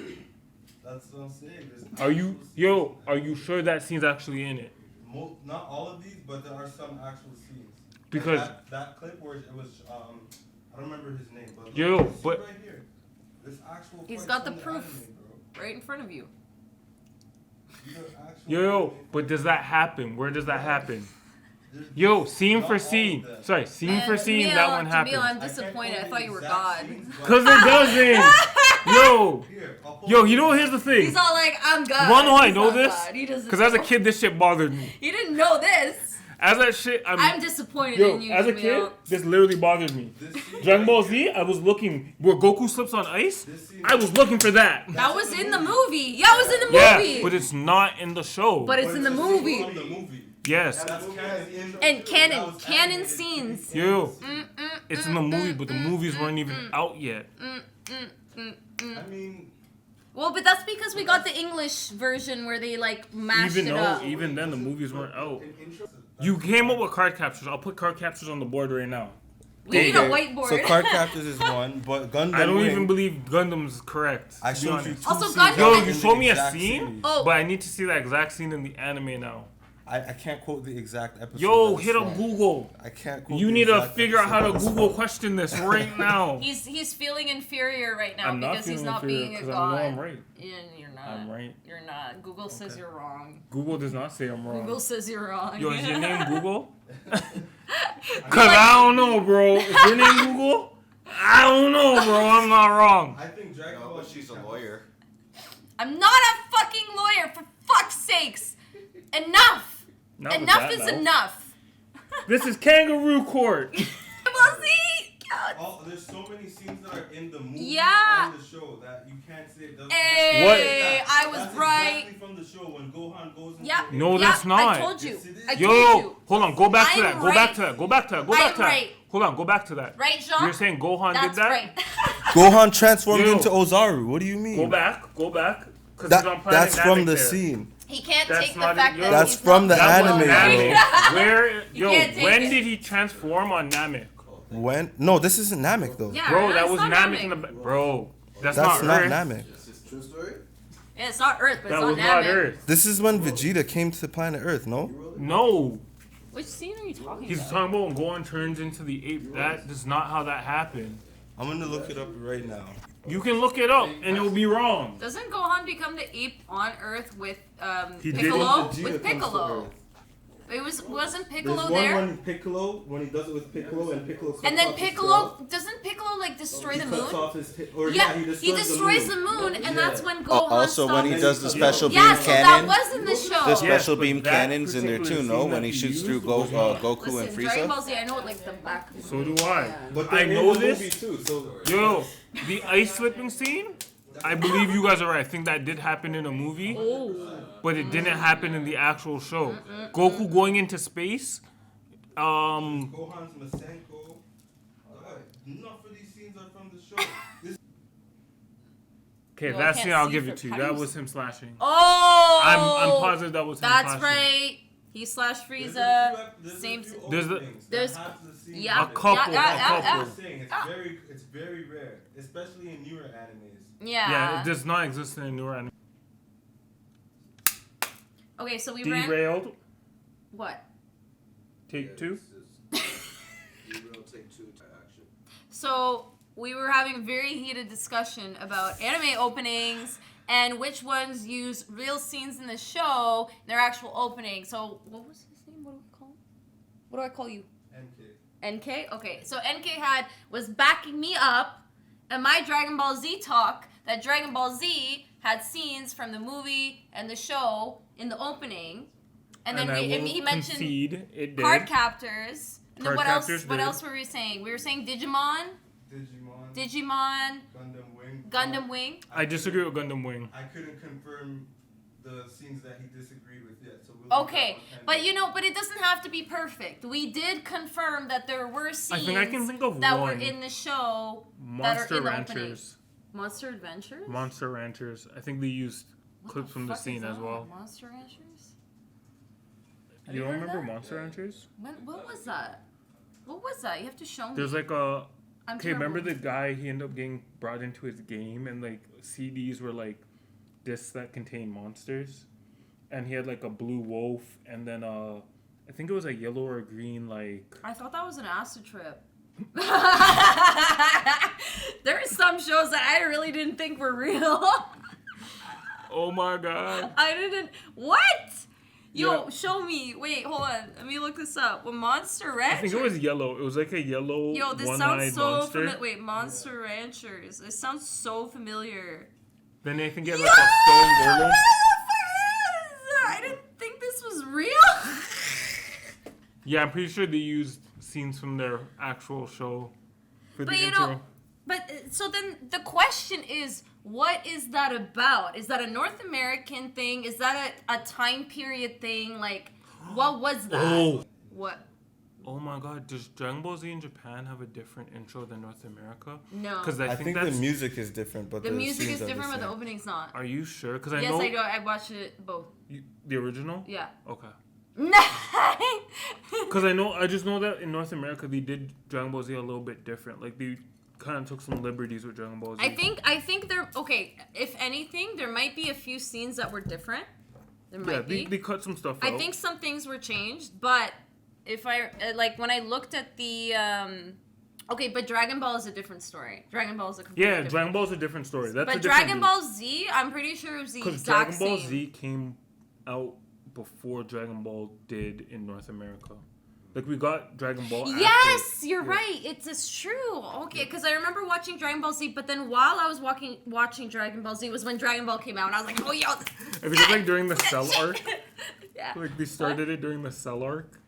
That's what I'm saying. Are you sure that scene's actually in it? Not all of these, but there are some actual scenes. Because like that clip where it was, I don't remember his name, but yo, look, but right here, this actual. He's fight got the from proof anime, right in front of you. yo, but does that happen? Where does that happen? Yo, scene for scene. Sorry, scene for scene. That one happens. Jameel, I'm disappointed. I thought you were God. Cause it doesn't. Yo, you know, here's the thing. He's all like, I'm God. You wanna know how I He's know not this? God. He doesn't Cause as a know. kid, this shit bothered me. You didn't know this. As that shit, I'm disappointed yo, in you, as a Jameel. kid, this literally bothered me. Dragon Ball Z, I was looking where Goku slips on ice. I was looking for that. That was in the movie. Yeah, it was in the movie. Yeah, but it's not in the show. But it's in the movie. From the movie. Yes. And canon scenes. Yo, it's in the movie, but the movies weren't even out yet. I mean, Well, but that's because we got the English version where they like mashed it up. Even then, the movies weren't out. You came up with card captures. I'll put card captures on the board right now. We need a whiteboard. So card captors is one, but Gundam. I don't Wing, even believe Gundam's correct. I showed you two Also, scenes Gundam- Yo, in you the showed me a exact scene, series. Oh. but I need to see that exact scene in the anime now. I can't quote the exact episode. Yo, that's hit up from. Google. I can't quote You the need to exact figure out how to episode. Google question this right now. He's feeling inferior right now I'm not because he's feeling not inferior being a because I god. know I'm right. Yeah, you're not. I'm right. You're not. Google says you're wrong. Google does not say I'm wrong. Google says you're wrong. Yo, is your name Google? Cause I don't know, bro. Is your name Google? I don't know, bro. I'm not wrong. I think Dragon Ball. but she's a lawyer. I'm not a fucking lawyer, for fuck's sakes. Enough. Not with Enough that is mouth. enough. This is Kangaroo Court. Well, see? God. There's so many scenes that are in the movie Yeah. and the show that you can't say it doesn't. Hey, What? I was That's right. Exactly from the show when Gohan goes into Yeah. No, yeah, that's not. I told you. Yes, it is. I told Yo, you. hold on. Go back to I'm that. Go right. back to that. Go back to that. Go back I'm to that. right. Hold on. Go back to that. Right, Jean? You're saying Gohan That's did that? right. Gohan transformed Yo. into Ozaru. What do you mean? Go back. Go back. 'Cause That, he's on Planet that's from Namek the there. scene. He can't That's take the not fact it. that That's he's from not the That was anime, Namek. Where? Yo, can't take when it. did he transform on Namek? When? No, this isn't Namek though. Yeah, Bro, that that's was not Namek in the Bro, that's That's not Earth. Namek. True story? Yeah, it's not Earth, but That it's was on not Namek. Earth. This is when Vegeta came to planet Earth, no? No. Which scene are you talking He's about? talking about when Gohan turns into the ape. That is not how that happened. I'm gonna look it up right now. You can look it up and you'll be wrong. Doesn't Gohan become the ape on Earth with He did. Piccolo? Vegeta With comes to Piccolo. Earth. It wasn't There's Piccolo one there? when Piccolo, when he does it with Piccolo, and Piccolo cuts And then off his Piccolo, tail. doesn't Piccolo like destroy He the cuts moon? off his or Yeah, he destroys the moon, and that's when Gohan Also, when he stops- does the special beam Yeah, so that cannon, was in the show. the special but beam that cannons in there particular too, no? scene When that he he shoots used through was not. Goku and Listen, Dragon Ball Frieza. Z, I know it like the back of So do I. But I they're in know the this. movie too, so Yo, the ice slipping scene, I believe you guys are right. I think that did happen in a movie, but it didn't happen in the actual show. Goku going into space. Gohan's Masenko. Enough of these scenes are from the show. This Okay, Well, I that can't scene I'll see give for it to you. time. That was him slashing. Oh! I'm positive that was him That's slashing. right. He slashed there's Frieza. there's Same. a few There's the- openings that there's- have the scene yeah. A couple, Yeah, a couple. I'm saying it's very rare, especially in newer animes. Yeah, it does not exist in a newer anime. Okay, so we ran. Derailed. What? Take two. So we were having a very heated discussion about anime openings and which ones use real scenes in the show, their actual opening. So what was his name? What do we call him? What do I call you? NK? Okay, so NK was backing me up in my Dragon Ball Z talk that Dragon Ball Z had scenes from the movie and the show in the opening. And then he mentioned concede, it did. card captors. And then Card what else? captors What did. else were we saying? We were saying Digimon, Digimon, Gundam Wing. Gundam Wing. I disagree with Gundam Wing. I couldn't confirm the scenes that he disagreed with yet, so we'll Okay, but it doesn't have to be perfect. We did confirm that there were scenes I can think of that one. were in the show that are Monster in the opening. Ranchers. Monster Adventures? Monster Ranchers. I think they used What clips from the fuck is scene as that? well. Monster Ranchers? You don't heard of remember that? Monster Ranchers? What was that? What was that? You have to show me. There's like Okay, remember the guy, he ended up getting brought into his game and like CDs were like discs that contain monsters. And he had like a blue wolf and then I think it was a yellow or a green like... I thought that was an acid trip. There are some shows that I really didn't think were real. Oh my god. I didn't... What? Yo, Yeah. show me. Wait, hold on. Let me look this up. Monster Ranchers. I think it was yellow. It was like a yellow Yo, this one-eyed sounds so monster. familiar. Wait, Monster Ranchers. It sounds so familiar. Then they think he had like a stone golem. I didn't think this was real. Yeah, I'm pretty sure they used scenes from their actual show for the But you intro. know, so then the question is, what is that about? Is that a North American thing? Is that a time period thing? Like, what was that? Oh. What? Oh my god, does Dragon Ball Z in Japan have a different intro than North America? No. Because I I think that's... the music is different, but The music scenes is are different, but the same. opening's not. Are you sure? Because I Yes, know... I do. I watched it both. The original? Yeah. Okay. Nice. Because I just know that in North America they did Dragon Ball Z a little bit different. Like they kind of took some liberties with Dragon Ball Z. I think they're okay. If anything, there might be a few scenes that were different. There might be. They cut some stuff out. I think some things were changed, but if I like when I looked at the okay, but Dragon Ball is a different story. Dragon Ball is a completely Yeah, different. Dragon Ball is a different story. That's But a different Dragon Ball Z, I'm pretty sure it was the because exact Dragon Ball same. Z came out before Dragon Ball did in North America. Like we got Dragon Ball. Yes, after. you're Yeah. right. It's true. Okay, because I remember watching Dragon Ball Z, but then while I was watching Dragon Ball Z was when Dragon Ball came out, and I was like, oh yo, I think it's like during the Cell arc. yeah, Like they started it during the Cell arc.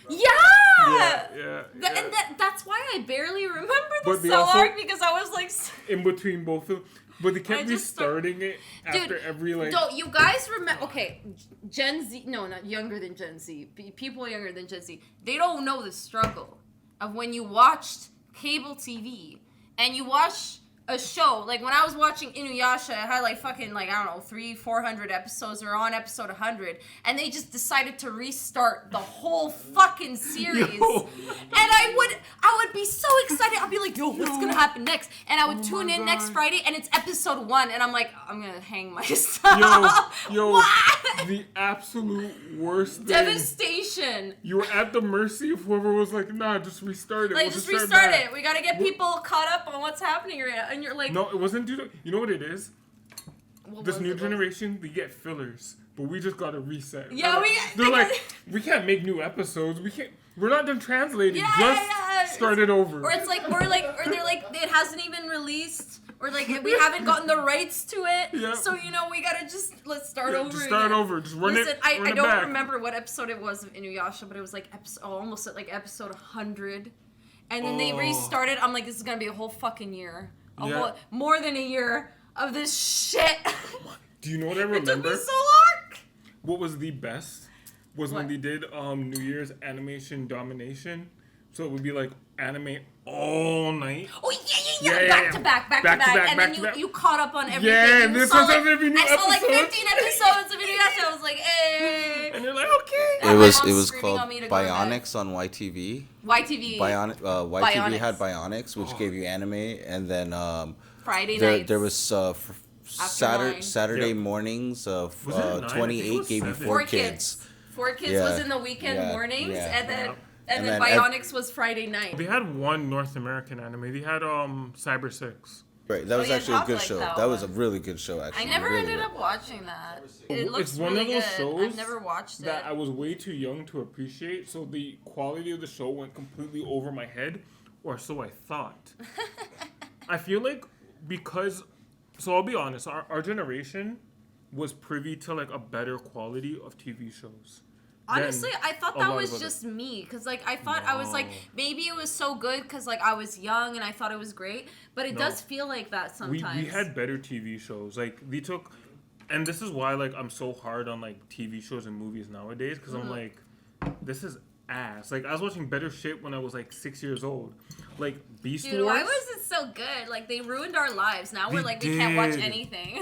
yeah. Yeah. And that's why I barely remember the But they Cell also- arc because I was like, In between both of them. But they kept I just start- restarting it after every like... Don't you guys remember? Okay, Gen Z. No, not younger than Gen Z. People younger than Gen Z. They don't know the struggle of when you watched cable TV and you watch a show. Like when I was watching Inuyasha, it had like fucking like I don't know 300-400 episodes or on episode 100, and they just decided to restart the whole fucking series. Yo. And I would be so excited. I'd be like, yo, what's gonna happen next? And I would tune in next Friday, and it's episode 1, and I'm like, I'm gonna hang myself. Yo, What? the absolute worst thing. Devastation. You were at the mercy of whoever was like, nah, just restart it. Like, We'll just start restart back. it. We gotta get people caught up on what's happening right now. And you're like, No, it wasn't due to... You know what it is? what This was new it? generation, they get fillers. But we just gotta reset. Yeah, They're like, we can't make new episodes. We're not done translating. Yeah, just yeah. start it over. Or it's like, or they're like, it hasn't even released. Or like, we haven't gotten the rights to it. Yeah. So, we gotta let's start over Just start again. over. Just run Listen, it. I Run it don't back. remember what episode it was of Inuyasha, but it was like almost at like episode 100. And then they Oh. restarted. I'm like, this is gonna be a whole fucking year. Yeah. More than a year of this shit. Do you know what I It took remember? me so long. What was the best was when What? they did New Year's animation domination. So it would be like anime all night. Oh yeah, Yeah, back to back, and back then to back. you caught up on everything. Yeah, You this saw, was like, every new I saw like episode. 15 episodes of Inuyasha. I was like, hey. And you're like, okay. And It my was mom's screaming called on me to go to bed. Bionics on YTV. YTV. YTV Bionics. had Bionics, which gave you anime, and then Friday there nights. there was nine. Saturday Yeah. mornings of Was it 9? I think it 28 was gave you 7. 4 kids. 4 Kids Yeah. was in the weekend Yeah. mornings, Yeah. and then Yeah. and then And then Bionics was Friday night. They had one North American anime. They had Cyber 6. Right, that was yeah, actually a Top good liked show. that That was a one. really good show, actually. I never Really ended good. up watching that. It looks It's one really of those good. shows I've never watched it. that I was way too young to appreciate, so the quality of the show went completely over my head, or so I thought. I feel like because, so I'll be honest, our generation was privy to like a better quality of TV shows. Honestly, than I thought a that lot was of other- just me, cause like I thought I was like maybe it was so good cause like I was young and I thought it was great, but it No. does feel like that sometimes. We had better TV shows. Like they took, and this is why like I'm so hard on like TV shows and movies nowadays because I'm like, this is ass. Like I was watching better shit when I was like 6 years old, like Beast Dude, Wars. why was it so good? Like they ruined our lives. Now we're They like we can't watch did. anything.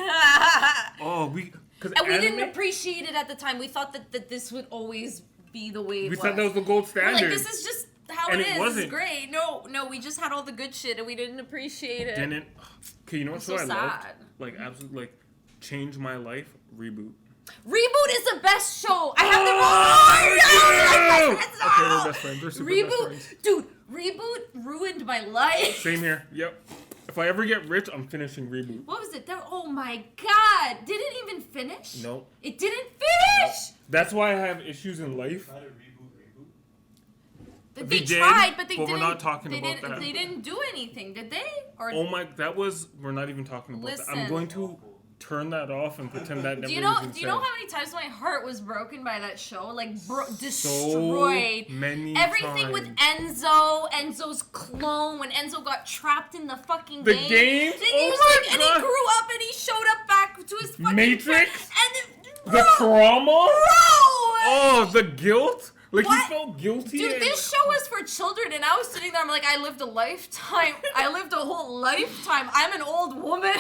Oh, because And we didn't appreciate it at the time. We thought that this would always be the way it We was. thought that was the gold We're standard. like, this is just how And it it is. wasn't. It's great. No, we just had all the good shit and we didn't appreciate it. Okay, you know what It's show so I sad. loved? Like, absolutely, like, changed my life? Reboot. Reboot is the best show. I have the wrong. Okay, we're best friends. We're super best friends. Reboot, dude. Reboot ruined my life. Same here. Yep. If I ever get rich, I'm finishing Reboot. What was it? Oh my god! Did it even finish? No. It didn't finish. That's why I have issues in life. They They did, tried, but they but we're didn't. not talking they about didn't, that. They didn't do anything, did they? Or Oh my, that was. We're not even talking about that. I'm Listen. going to turn that off and pretend that never do you know? even Do you know said. how many times my heart was broken by that show? Like So destroyed. many Everything with times. Enzo's clone, when Enzo got trapped in the fucking The game. games? Then he Oh was my like, and God. he grew up and he showed up back to his fucking Matrix? friend, and The trauma? Bro! Oh, the guilt? Like, What? he felt guilty. Dude, and- this show is for children, and I was sitting there, I'm like, I lived a lifetime. I lived a whole lifetime. I'm an old woman.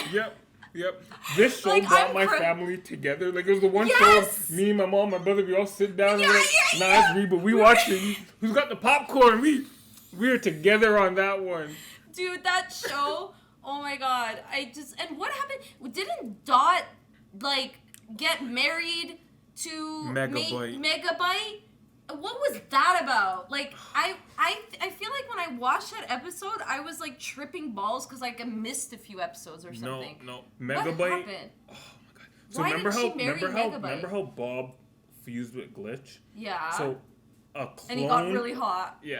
Yep. This show Like, brought I'm my cra- family together. Like, it was the one Yes! show, me, my mom, my brother, we all sit down and we're like, Yeah. nah, it's Reboot. We watching. Who's got the popcorn? We are together on that one. Dude, that show, oh my god. And what happened? Didn't Dot, like, get married to Megabyte. Megabyte? What was that about? Like, I feel like when I watched that episode, I was like tripping balls because like I missed a few episodes or something. No. What Megabyte. happened? Oh my god. So Why did she marry Megabyte? remember how Bob fused with Glitch? Yeah. So a clone. And he got really hot. Yeah.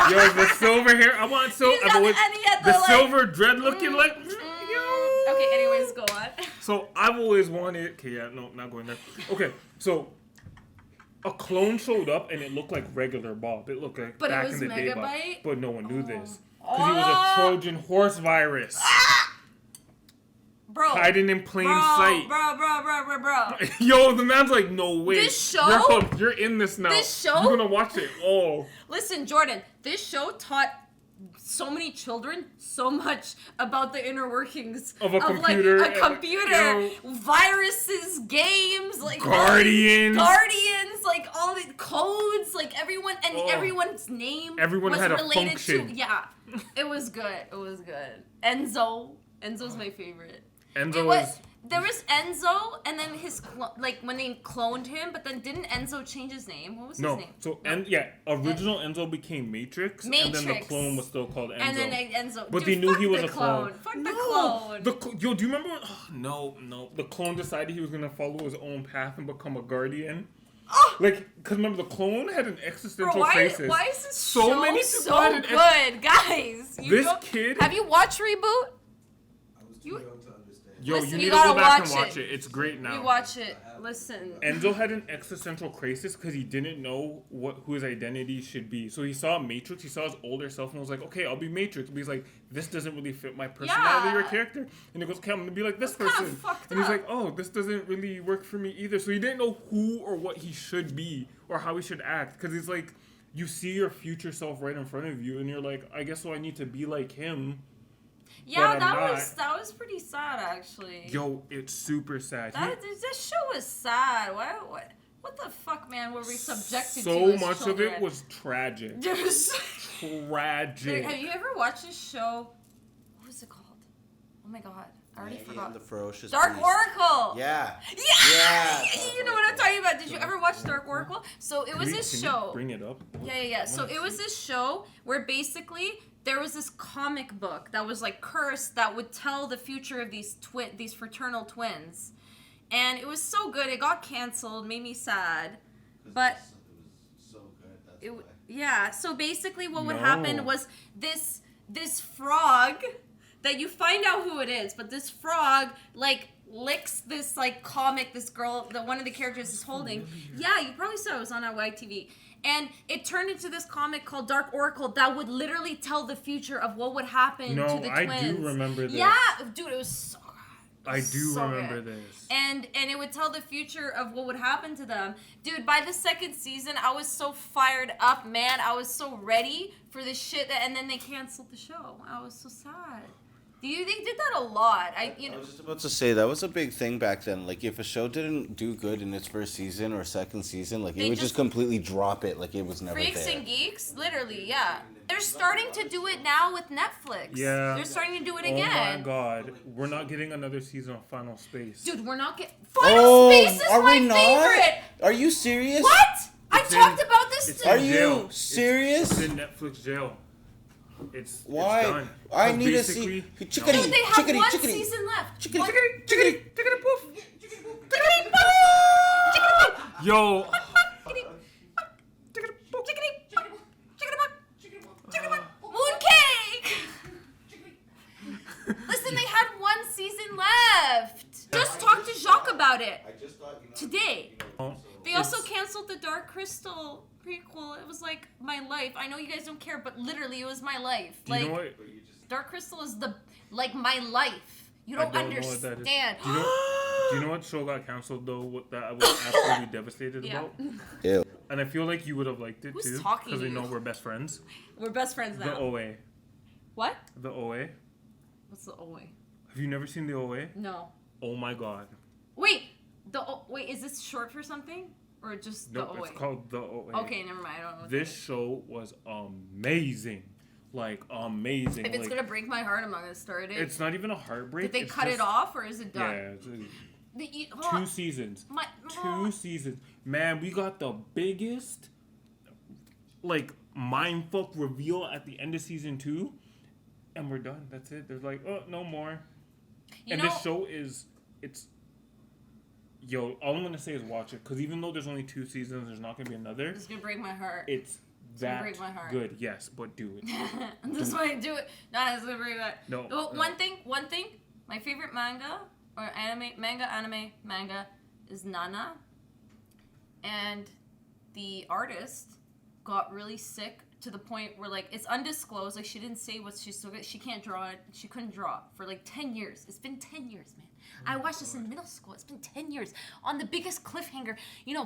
Yo, the silver hair. I want so. He's got- and he had the the, like, silver dread looking like. Mm. Okay, anyways, go on. So I've always wanted. Okay, yeah, no, not going there. Okay, so a clone showed up and it looked like regular Bob. It looked like But it back was in the day Bob. Megabyte? But no one knew this because he was a Trojan horse virus Bro. hiding in plain sight. Bro. Yo, the man's like, no way. This show- You're in this now. This show- You're gonna watch it all. Listen, Jordan, this show taught so many children so much about the inner workings Of a computer. like a computer, Yo. viruses, games, like Guardians. like all the codes, like everyone and Oh. everyone's name Everyone was had a related function. to. Yeah, it was good. It was good. Enzo's my favorite. Enzo There was Enzo, and then his like when they cloned him, but then didn't Enzo change his name? What was his name? So original Enzo became Matrix, and then the Matrix. clone was still called Enzo. And then Enzo. But Dude, they knew fuck he was the a clone. Fuck the clone. Yo, do you remember? No. The clone decided he was gonna follow his own path and become a guardian. Oh! Like, cause remember the clone had an Bro, existential why crisis. is this So show many people so had an good, guys? This kid- Have you watched Reboot? I was too You- young to understand. Yo, Listen, you you need to go gotta back watch and watch it. it. It's great now. You watch it. Listen. Enzo had an existential crisis because he didn't know who his identity should be. So he saw Matrix, he saw his older self, and was like, "Okay, I'll be Matrix." But he's like, "This doesn't really fit my personality Yeah. or character." And he goes, "Okay, I'm gonna be like this That's kinda person." fucked And he's up. like, "Oh, this doesn't really work for me either." So he didn't know who or what he should be or how he should act because he's like, you see your future self right in front of you, and you're like, "I guess so. I need to be like him." Yeah, But that I'm was pretty sad actually. Yo, it's super sad. This show was sad. What the fuck, man? Were we subjected to? So as much children? of it was tragic. There's- Tragic. Have you ever watched this show? What was it called? Oh my god, I already forgot. The ferocious Dark beast. Oracle. Yeah. Yeah. Yeah. You know what I'm talking about? Did you ever watch Dark Oracle? So it was Can this you show. bring it up. Yeah. So it was this show where basically there was this comic book that was like cursed that would tell the future of these fraternal twins, and it was so good. It got canceled, made me sad, but It was so good. That's it why. yeah. So basically, what would No. happen was this frog that you find out who it is, but this frog like licks this like comic this girl that one of the characters is holding. Yeah, you probably saw it was on our YTV. And it turned into this comic called Dark Oracle that would literally tell the future of what would happen No, to the I twins. do remember this. Yeah, dude, it was so good. It I was do so remember good. this. And it would tell the future of what would happen to them. Dude, by the second season, I was so fired up, man. I was so ready for this shit and then they canceled the show. I was so sad. They did that a lot. I was just about to say that was a big thing back then. Like if a show didn't do good in its first season or second season, like it would just completely drop it, like it was never Freaks there. and Geeks, literally, yeah. They're starting to do it now with Netflix. Yeah. They're starting to do it Oh again. my god, we're not getting another season of Final Space. Dude, we're not getting... Final Space is my favorite! Are you serious? What? I It's talked in- about this it's too. Are in you jail. serious? It's in Netflix jail. It's Why? done. I 'Cause need to basically- see. Dude, Chickadee, they have chickadee, one chickadee. season left. Chickadee, One- chickadee, chickadee. Chickadee poof. Chickadee poo! Chickadee Yo. Chickadee Chickadee Chickadee Chickadee Mooncake! Listen, they had one season left. Just talk to Jacques about it today. They also canceled the Dark Crystal prequel. It was like my life. I know you guys don't care, but literally it was my life. Do you know what? Dark Crystal is my life. You don't I don't know what that is. understand. Do you know what show got canceled though? What that I was absolutely devastated Yeah. about. Ew. And I feel like you would have liked it Who's too, talking because to they know you? we're best friends. We're best friends The now. OA. What? The OA. What's the OA? Have you never seen the OA? No. Oh my god. Wait. Wait, is this short for something? Or just No, the OA? it's called the OA. Okay, never mind. I don't know. what This that is. show was amazing. Like amazing. If it's like, gonna break my heart, I'm not gonna start it. it's not even a heartbreak. Did they it's cut just- it off or is it Yeah. done? It's, Hold two on. seasons. My- Two seasons. Man, we got the biggest like mindfuck reveal at the end of season 2, and we're done. That's it. They're like, oh, no more. You And know, this show it's. Yo, all I'm gonna say is watch it, because even though there's only 2 seasons, there's not gonna be another. it's gonna break my heart. It's gonna that break my heart. good, yes, but do it. That's why I do it. No, it's gonna break my heart. No, Well, no. One thing. My favorite manga or manga is Nana, and the artist got really sick to the point where like it's undisclosed. Like she didn't say what she's so good. She can't draw it. She couldn't draw for like 10 years. It's been 10 years, man. I watched this in middle school. It's been 10 years. On the biggest cliffhanger,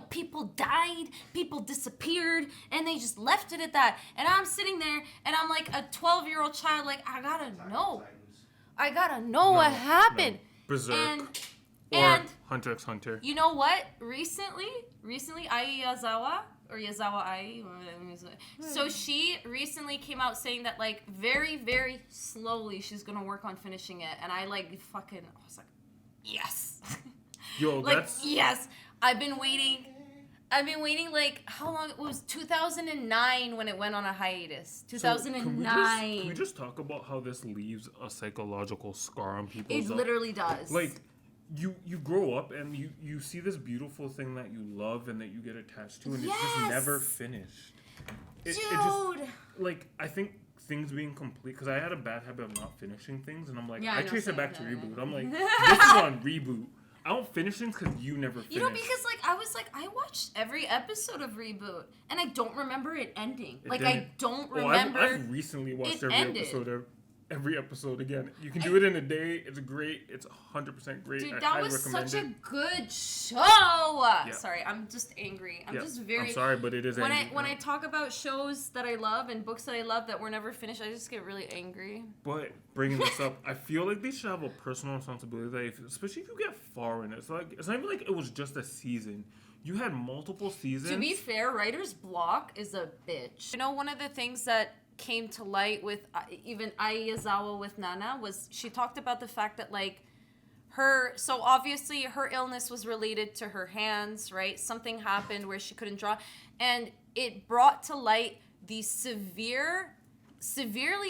people died, people disappeared, and they just left it at that. And I'm sitting there, and I'm like a 12-year-old child, like, I gotta know. I gotta know what happened. No. Berserk. Or And Hunter x Hunter. you know what? Recently, Ai Yazawa, or Yazawa Ai, so she recently came out saying that, like, very, very slowly she's gonna work on finishing it. And I, like, I was like, yes. Yo, Like, that's yes. I've been waiting, like, how long? It was 2009 when it went on a hiatus. So, 2009. can we just talk about how this leaves a psychological scar on people's It literally does. like you grow up and you see this beautiful thing that you love and that you get attached to, and it's just Yes! never finished. It just, Dude. like, I think things being complete, because I had a bad habit of not finishing things, and I'm like, Yeah, I I know, trace it same, back to yeah, Reboot. yeah. I'm like, this is on Reboot. I don't finish things because you never finish. Because like I watched every episode of Reboot and I don't remember it ending. It like didn't. I don't Oh, remember. I've recently watched it ended. every episode again. You can do it in a day. It's great. It's 100% great. Dude, I that highly was recommend such it. a good show. Yeah. Sorry, I'm just angry. I'm Yeah. just very. I'm sorry, but it is when angry. I talk about shows that I love and books that I love that were never finished, I just get really angry. But bringing this up, I feel like they should have a personal responsibility, that especially if you get far in it. It's like, it's not even like it was just a season. You had multiple seasons. To be fair, writer's block is a bitch. One of the things that came to light with even Ai Yazawa with Nana was she talked about the fact that like so obviously her illness was related to her hands, right? Something happened where she couldn't draw, and it brought to light the severely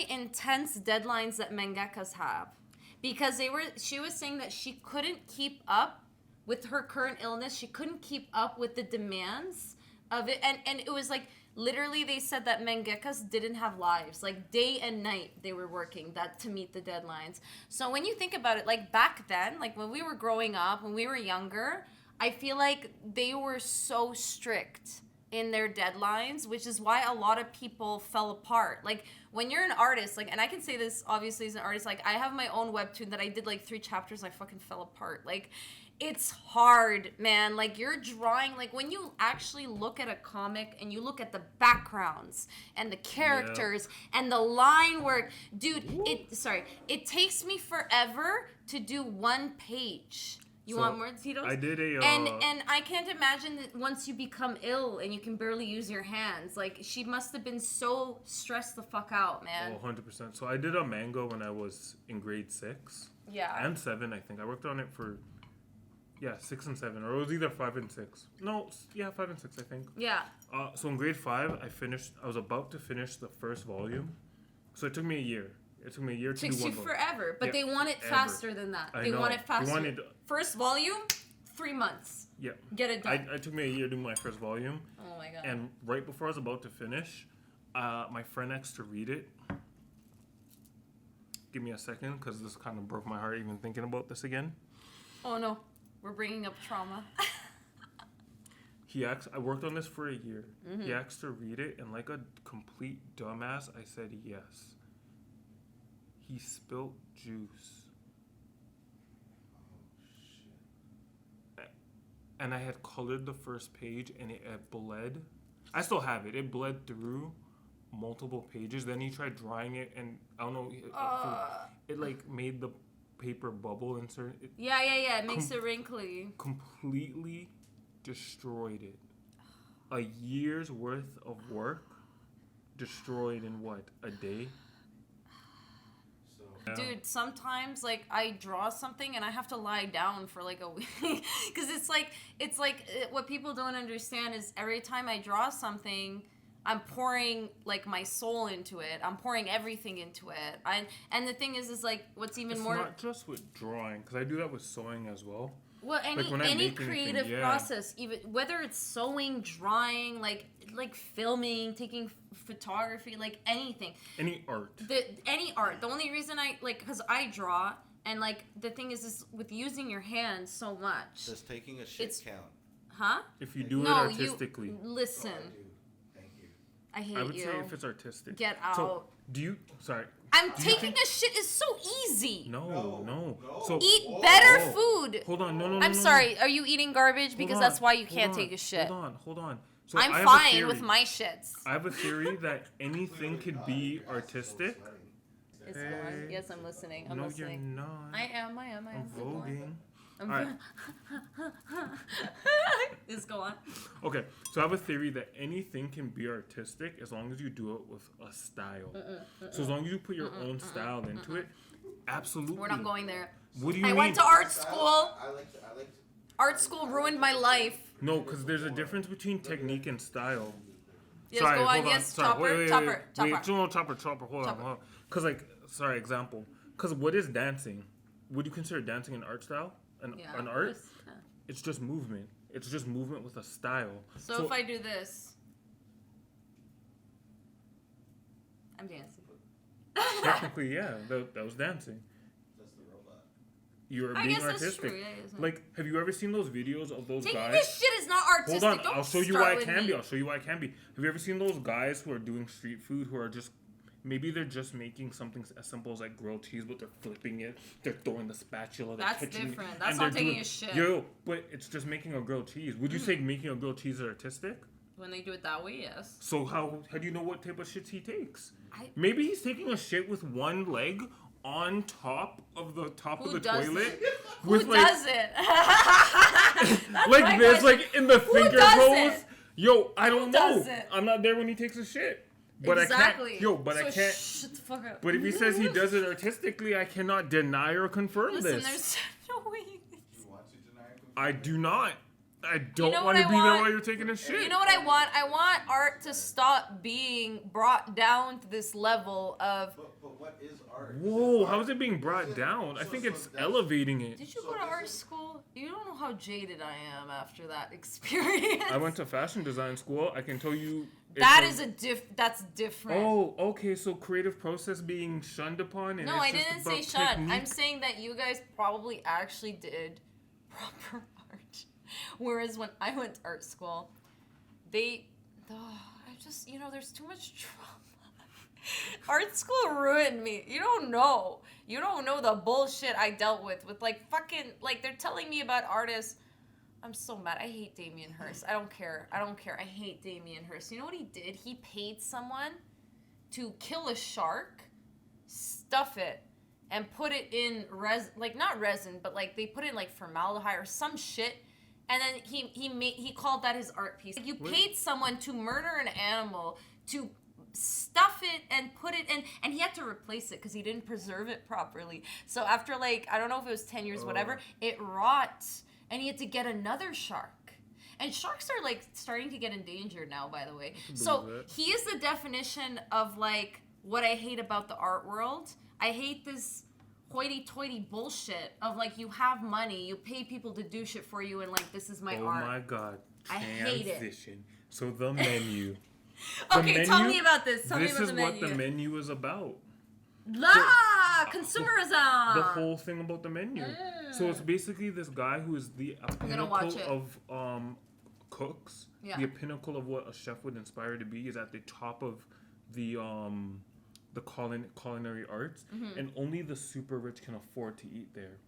intense deadlines that mangakas have, because she was saying that she couldn't keep up with her current illness. She couldn't keep up with the demands of it, and it was like literally they said that mangakas didn't have lives, like day and night they were working that to meet the deadlines. So when you think about it, like back then, like when we were growing up, when we were younger, I feel like they were so strict in their deadlines, which is why a lot of people fell apart. Like, when you're an artist, like, and I can say this obviously as an artist, like, I have my own webtoon that I did like 3 chapters, I fucking fell apart. Like, it's hard, man. Like, you're drawing, like, when you actually look at a comic and you look at the backgrounds and the characters and the line work, dude, it takes me forever to do 1 page. You want more Tito's? I did a and I can't imagine that once you become ill and you can barely use your hands. Like, she must have been so stressed the fuck out, man. Oh, 100%. So I did a manga when I was in grade 6. Yeah. And 7, I think. I worked on it for 6 and 7, or it was either 5 and 6. No, 5 and 6, I think. Yeah. So in grade 5, I was about to finish the first volume. So it took me a year. It took me a year to do one Takes you book. forever, but they want it faster than that. I They know. want it faster. They wanted, First volume, 3 months. Yeah. Get it done. It took me a year to do my first volume. Oh my god. And right before I was about to finish, my friend asked to read it. Give me a second, because this kind of broke my heart even thinking about this again. Oh no, we're bringing up trauma. I worked on this for a year. Mm-hmm. He asked to read it, and like a complete dumbass, I said yes. He spilt juice. And I had colored the first page, and it bled. I still have it. It bled through multiple pages. Then he tried drying it, and I don't know. It like made the paper bubble and certain. Yeah. It makes it wrinkly. Completely destroyed it. A year's worth of work destroyed in what? A day? Dude, sometimes like I draw something and I have to lie down for like a week because it's like what people don't understand is every time I draw something, I'm pouring like my soul into it. I'm pouring everything into it. And the thing is like what's even It's more. not just with drawing, because I do that with sewing as well. Well, when I any make creative anything, process, even whether it's sewing, drawing, like filming, taking photography, like anything. Any art. Any art. The only reason because I draw, and like the thing is with using your hands so much. Does taking a shit count? Huh? If you do it No, artistically. you listen. Oh, I do. Thank you. I hate I would you. say if it's artistic. Get out. So, do you... Sorry. I'm do you taking think- a shit is so easy. No. So Eat better food. Hold on. No. I'm sorry. Are you eating garbage? Because Hold that's on, why you hold can't on, take a shit. Hold on. So I'm I have a fine theory. with my shits. I have a theory that anything could be artistic. It's going. Yes, I'm listening. I'm No, listening. you're not. I am. I'm voting. I'm Alright. Just go on. Okay, so I have a theory that anything can be artistic as long as you do it with a style. So as long as you put your own style into it, absolutely. We're not going there. What do you I mean? went to art school. I like to. Art school ruined my life. No, because there's a difference between technique and style. Yes, Sorry, go on. hold on. Yes, Sorry, chopper, wait, chopper. no, chopper. Hold on. Because example. Because what is dancing? Would you consider dancing an art style? An art? Yeah. It's just movement. It's just movement with a style. So if I do this, I'm dancing. Technically, yeah, that was dancing. That's the robot. You're I being guess that's artistic. true, yeah, yes. Like, have you ever seen those videos of those Taking guys? this shit is not artistic. Hold on, Don't I'll show you start why it with can me. be. I'll show you why it can be. Have you ever seen those guys who are doing street food who are just maybe they're just making something as simple as like grilled cheese, but they're flipping it. They're throwing the spatula. They're That's catching it, different. and That's they're not taking doing- a shit. Yo, but it's just making a grilled cheese. Would you say making a grilled cheese is artistic? When they do it that way, yes. So how do you know what type of shit he takes? I- Maybe he's taking a shit with one leg on top of the Who does toilet. it? Who with does it? like my this, question. like in the finger does holes. it? Yo, I don't know. does it? I'm not there when he takes a shit. But Exactly. I can't. Yo, but So I can't. Shut the fuck up. But if he says he does it artistically, I cannot deny or confirm Listen, this. there's no way. You want to deny it? I do not. I don't know want what to I be there want? while you're taking a shit. You know what I want? I want art to stop being brought down to this level of. But what is art? Whoa, how is it being brought down? I think it's elevating it. Did you go to art school? You don't know how jaded I am after that experience. I went to fashion design school. I can tell you. That's different. Oh, okay. So creative process being shunned upon. And No, it's I just didn't about say shun. technique? I'm saying that you guys probably actually did proper art. Whereas when I went to art school, they I just, there's too much trauma. Art school ruined me. You don't know. You don't know the bullshit I dealt with like fucking, like they're telling me about artists. I'm so mad. I hate Damien Hirst. I don't care. I hate Damien Hirst. You know what he did? He paid someone to kill a shark, stuff it, and put it in not resin, but like they put in like formaldehyde or some shit. And then he called that his art piece. Like you paid someone to murder an animal, to stuff it and put it in, and he had to replace it because he didn't preserve it properly. So after I don't know if it was 10 years, whatever, it rot, and he had to get another shark. And sharks are starting to get endangered now, by the way. So he is the definition of what I hate about the art world. I hate this hoity-toity bullshit of you have money, you pay people to do shit for you, and this is my art. Oh my god. I hate it. Transition. So the menu. Okay, tell me about this. Tell me about the menu. This is what the menu is about. Consumerism. The whole thing about the menu. So it's basically this guy who is the pinnacle of cooks. Yeah. The pinnacle of what a chef would inspire to be is at the top of the culinary arts, and only the super rich can afford to eat there.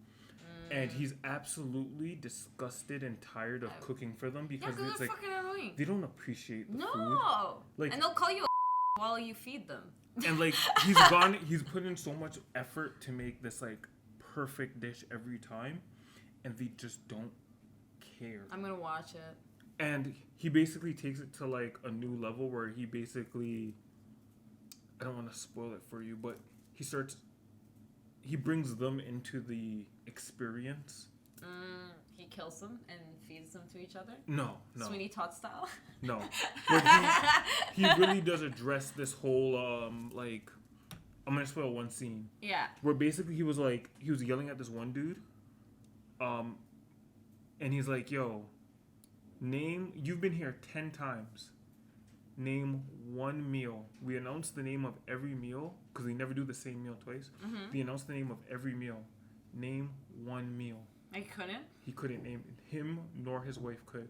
And he's absolutely disgusted and tired of cooking for them because it's fucking annoying. They don't appreciate the food. No, and they'll call you a while you feed them. And he's put in so much effort to make this perfect dish every time, and they just don't care. I'm gonna watch it. And he basically takes it to a new level where he basically, I don't want to spoil it for you, but he brings them into the experience. He kills them and feeds them to each other? No. Sweeney Todd style? No. But he really does address this whole, I'm going to spoil one scene. Yeah. Where basically he was yelling at this one dude. And he's like, yo, you've been here 10 times. Name one meal. We announced the name of every meal because we never do the same meal twice. We announced the name of every meal. Name one meal. I couldn't? He couldn't name it. Him nor his wife could.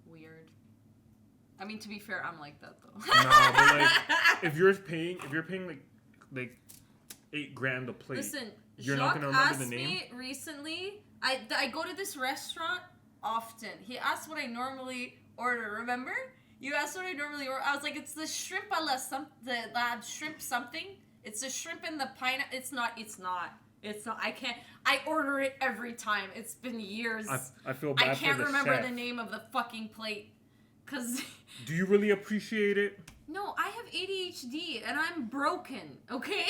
Weird. I mean, to be fair, I'm like that though. Nah, but if you're paying like $8,000 a plate, listen, you're Jacques not gonna remember asked the name. me recently. I go to this restaurant often. He asked what I normally order. Remember? You asked what I normally order. I was like, it's the shrimp a la the shrimp something. It's the shrimp and the pineapple. It's not. I can't. I order it every time. It's been years. I feel bad for the chef. I can't remember the name of the fucking plate. Cause. Do you really appreciate it? No, I have ADHD and I'm broken. Okay.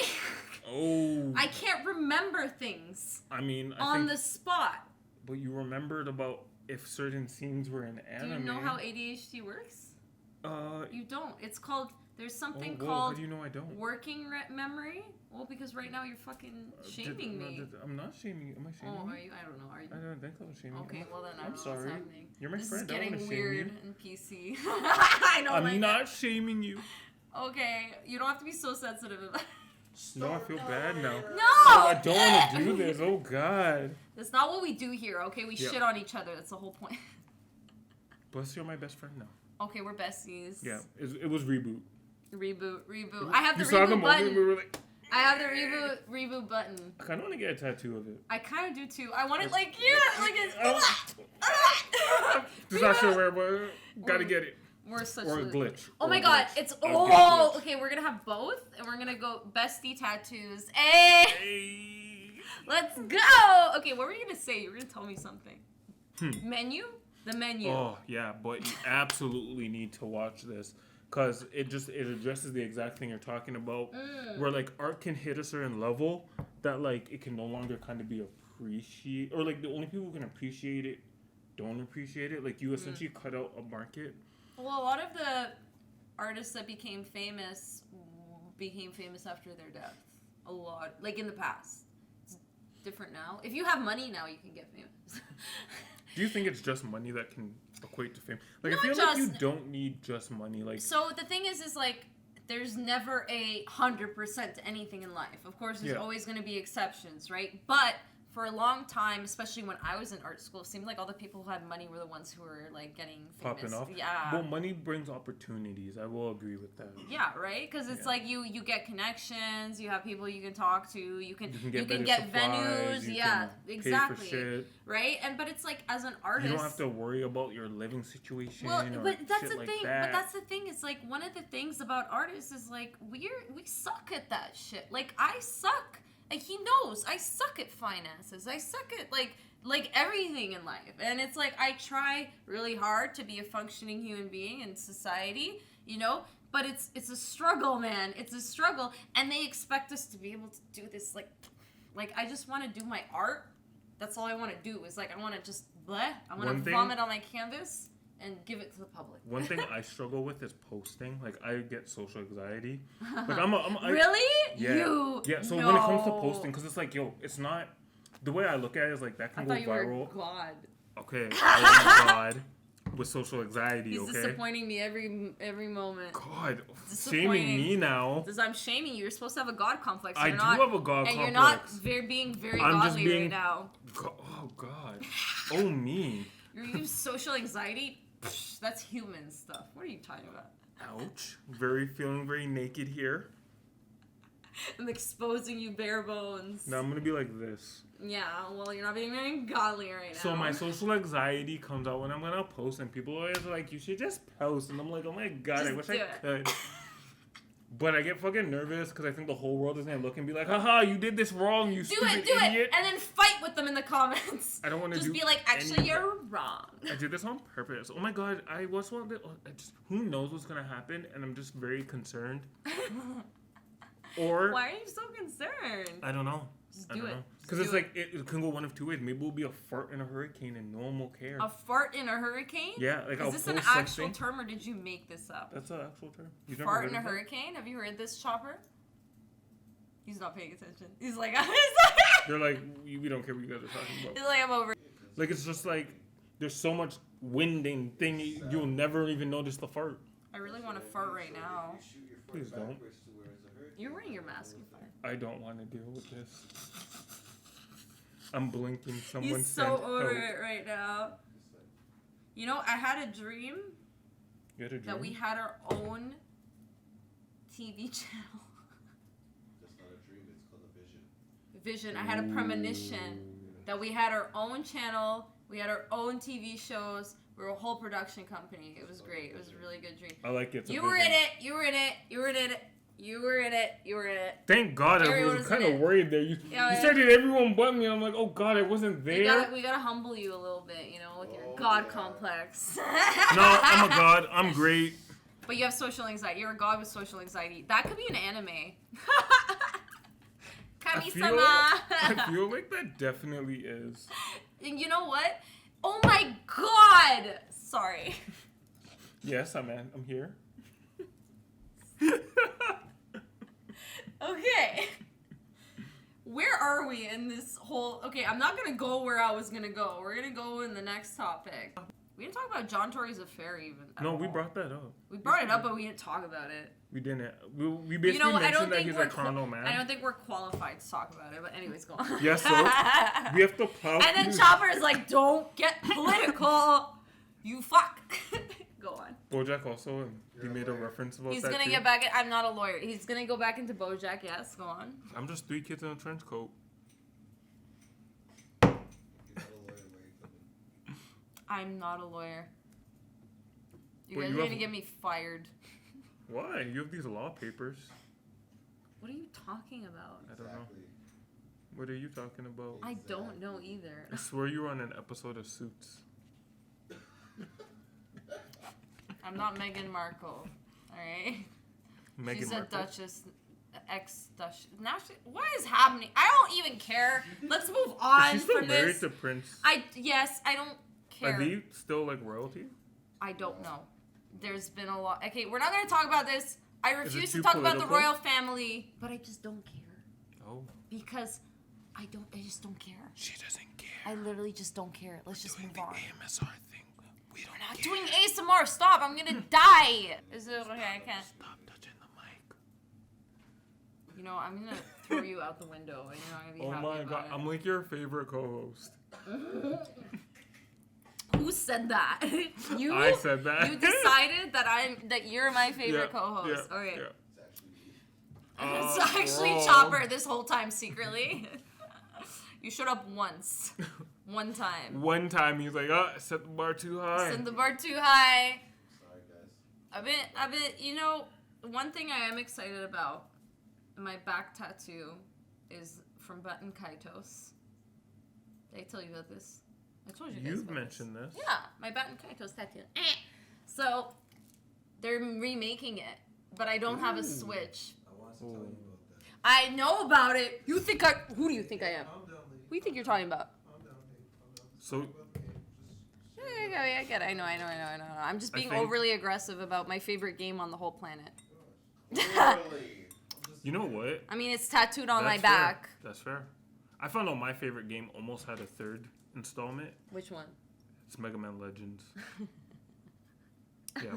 Oh. I can't remember things. I mean, on the spot. But you remembered about if certain scenes were in anime. Do you know how ADHD works? You don't. It's called. There's something called. How do you know I don't? Working memory. Well, because right now you're fucking shaming me. I'm not shaming you. Am I shaming you? Oh, are you? I don't know. Are you? I don't think I was shaming you. Okay, well then I'm sorry. What's happening. You're my this friend. This is getting weird and PC. I know. I'm not shaming you. Okay, you don't have to be so sensitive about it. No, I feel bad now. No! I don't want to do this. Oh, God. That's not what we do here, okay? We shit on each other. That's the whole point. Plus, you're my best friend now. Okay, we're besties. Yeah, it was reboot. Reboot. I have the you saw reboot the button. We were like, I have the reboot button. I kind of want to get a tattoo of it. I kind of do too. I want it like Just not sure where, but gotta get it. We're such or a glitch. Oh my god, it's okay. We're gonna have both, and we're gonna go bestie tattoos. Hey, let's go. Okay, what were you gonna say? You were gonna tell me something. Menu. The menu. Oh yeah, but you absolutely need to watch this because it addresses the exact thing you're talking about, where art can hit a certain level that it can no longer kind of be appreciated, or the only people who can appreciate it don't appreciate it. You essentially cut out a market. Well, a lot of the artists that became famous after their death. A lot, in the past. Different now. If you have money now, you can get famous. Do you think it's just money that can equate to fame? I feel you don't need just money. So the thing is there's never 100% to anything in life. Of course, there's always going to be exceptions, right? But for a long time, especially when I was in art school, it seemed like all the people who had money were the ones who were like getting famous. Popping off. Yeah. Well, money brings opportunities. I will agree with that. Yeah, right? Because it's like you get connections, you have people you can talk to, you can get supplies, venues. Yeah, exactly. Pay for shit. Right? But it's like as an artist, you don't have to worry about your living situation. Well, or but that's shit the like thing. that. But that's the thing. It's like one of the things about artists is like we suck at that shit. Like I suck. Like he knows I suck at finances. I suck at like everything in life. And it's like I try really hard to be a functioning human being in society, you know? But it's a struggle, man. It's a struggle. And they expect us to be able to do this like I just want to do my art. That's all I want to do. Is like I want to just I want to vomit on my canvas and give it to the public. One thing I struggle with is posting. Like, I get social anxiety. Like, Really? Yeah. Yeah, so when it comes to posting, because it's like, yo, it's not... The way I look at it is like, that can go viral. I thought you were God. Okay, I am God with social anxiety, He's okay? disappointing me every moment. God, shaming me now. Because I'm shaming you. You're supposed to have a God complex. I do have a God complex. And you're not being very godly right now. Oh, God. Oh, me. You use social anxiety? Psh, that's human stuff. What are you talking about? Ouch. Feeling very naked here. I'm exposing you bare bones. Now I'm going to be like this. Yeah, well, you're not being very godly right now. So my social anxiety comes out when I'm going to post, and people always are like, you should just post. And I'm like, oh my God, I wish I could. But I get fucking nervous because I think the whole world is going to look and be like, haha, you did this wrong, you stupid idiot. Do it, and then fight with them in the comments. I don't want to just be like, actually, you're wrong. I did this on purpose. Oh my God, who knows what's going to happen, and I'm just very concerned. Or why are you so concerned? I don't know. Just do it. Because it's like, it can go one of two ways. Maybe it'll be a fart in a hurricane and no one will care. A fart in a hurricane? Yeah. Like Is this an actual term or did you make this up? That's an actual term. Fart in a hurricane? Have you heard this, Chopper? He's not paying attention. He's like, they're like, we don't care what you guys are talking about. He's like, I'm over. Like, it's just like, there's so much wind and thing, you'll never even notice the fart. I really want to fart right now. Please don't. You're wearing your mask, you're fine. I don't want to deal with this. I'm blinking. Someone He's so over it right now. You know, I had a dream. You had a dream? That we had our own TV channel. That's not a dream, it's called a vision. Vision. I had a premonition that we had our own channel. We had our own TV shows. We were a whole production company. It was great. It was a really good dream. I like it. You were in it. You were in it. You were in it. You were in it. You were in it. Thank God. I was kind of worried there. You said it, everyone but me. I'm like, oh God, I wasn't there. We gotta humble you a little bit, you know, with your God complex. No, I'm a God. I'm great. But you have social anxiety. You're a God with social anxiety. That could be an anime. Kami-sama. I feel like that definitely is. And you know what? Oh my God! Sorry. Yes, I'm here. Okay. Where are we in this whole... Okay, I'm not going to go where I was going to go. We're going to go in the next topic. We didn't talk about John Tory's affair even. No, we brought that up. We brought it up, but we didn't talk about it. We didn't. We basically mentioned that he's a carnal man. I don't think we're qualified to talk about it, but anyways, go on. Yes, so we have to plow. And then Chopper's like, don't get political. You fuck. Go on. Bojack also, he made a reference about He's that gonna too. get back in, I'm not a lawyer. He's gonna go back into Bojack, yes, go on. I'm just 3 kids in a trench coat. I'm not a lawyer. You Well, guys you are have- gonna get me fired. Why? You have these law papers. What are you talking about? I don't know. What are you talking about? I don't know either. I swear you were on an episode of Suits. I'm not Meghan Markle. Alright? She's a duchess. Ex-duchess. Now what is happening? I don't even care. Let's move on She's still from married this. to Prince. Yes, I don't care. Are they still like royalty? I don't know. There's been a lot. Okay, we're not going to talk about this. I refuse to too talk about the political? royal family, but I just don't care. Oh. Because I just don't care. She doesn't care. I literally just don't care. Let's just move on. AMSR thing. We don't We're not doing ASMR. Stop. I'm going to die. Is it okay? I can't. Stop touching the mic. You know, I'm gonna throw you out the window, and you're not gonna be Oh happy my about god, it. I'm like your favorite co-host. Who said that? You? I said that. You decided that you're my favorite Yeah, co-host. yeah, Okay. yeah. It's actually bro. Chopper this whole time secretly. You showed up once. One time. One time he's like, set the bar too high. Set the bar too high. Sorry, guys. I've been, you know, one thing I am excited about, my back tattoo is from Button Kaitos. Did I tell you about this? I told you guys You've about mentioned this. Yeah, my Button Kaitos tattoo. So, they're remaking it, but I don't have a Switch. I want to tell you about that. I know about it. Who do you think I am? Calm down, lady. Who do you think you're talking about? Calm down, babe. Calm down. So- Talk about the game. Just Yeah, I get it. I know. I'm just I being think- overly aggressive about my favorite game on the whole planet. Really? You know what? I mean, it's tattooed on my That's fair. back. That's fair. I found out my favorite game almost had a third installment. Which one? It's Mega Man Legends. Yeah.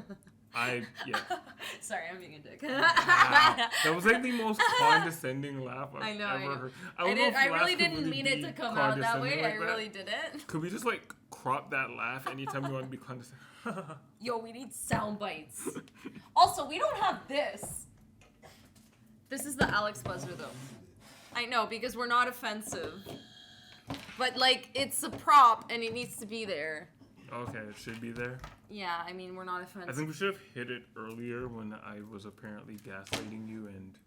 Sorry, I'm being a dick. Wow. That was like the most condescending laugh I've I know, I ever know. heard. I don't know if really laughs could didn't mean it be to come out that way. condescending I like that. really didn't. Could we just like crop that laugh anytime you want to be condescending? Yo, we need sound bites. Also, we don't have this. This is the Alex buzzer, though. I know, because we're not offensive. But, like, it's a prop, and it needs to be there. Okay, it should be there. Yeah, I mean, we're not offensive. I think we should have hit it earlier when I was apparently gaslighting you and...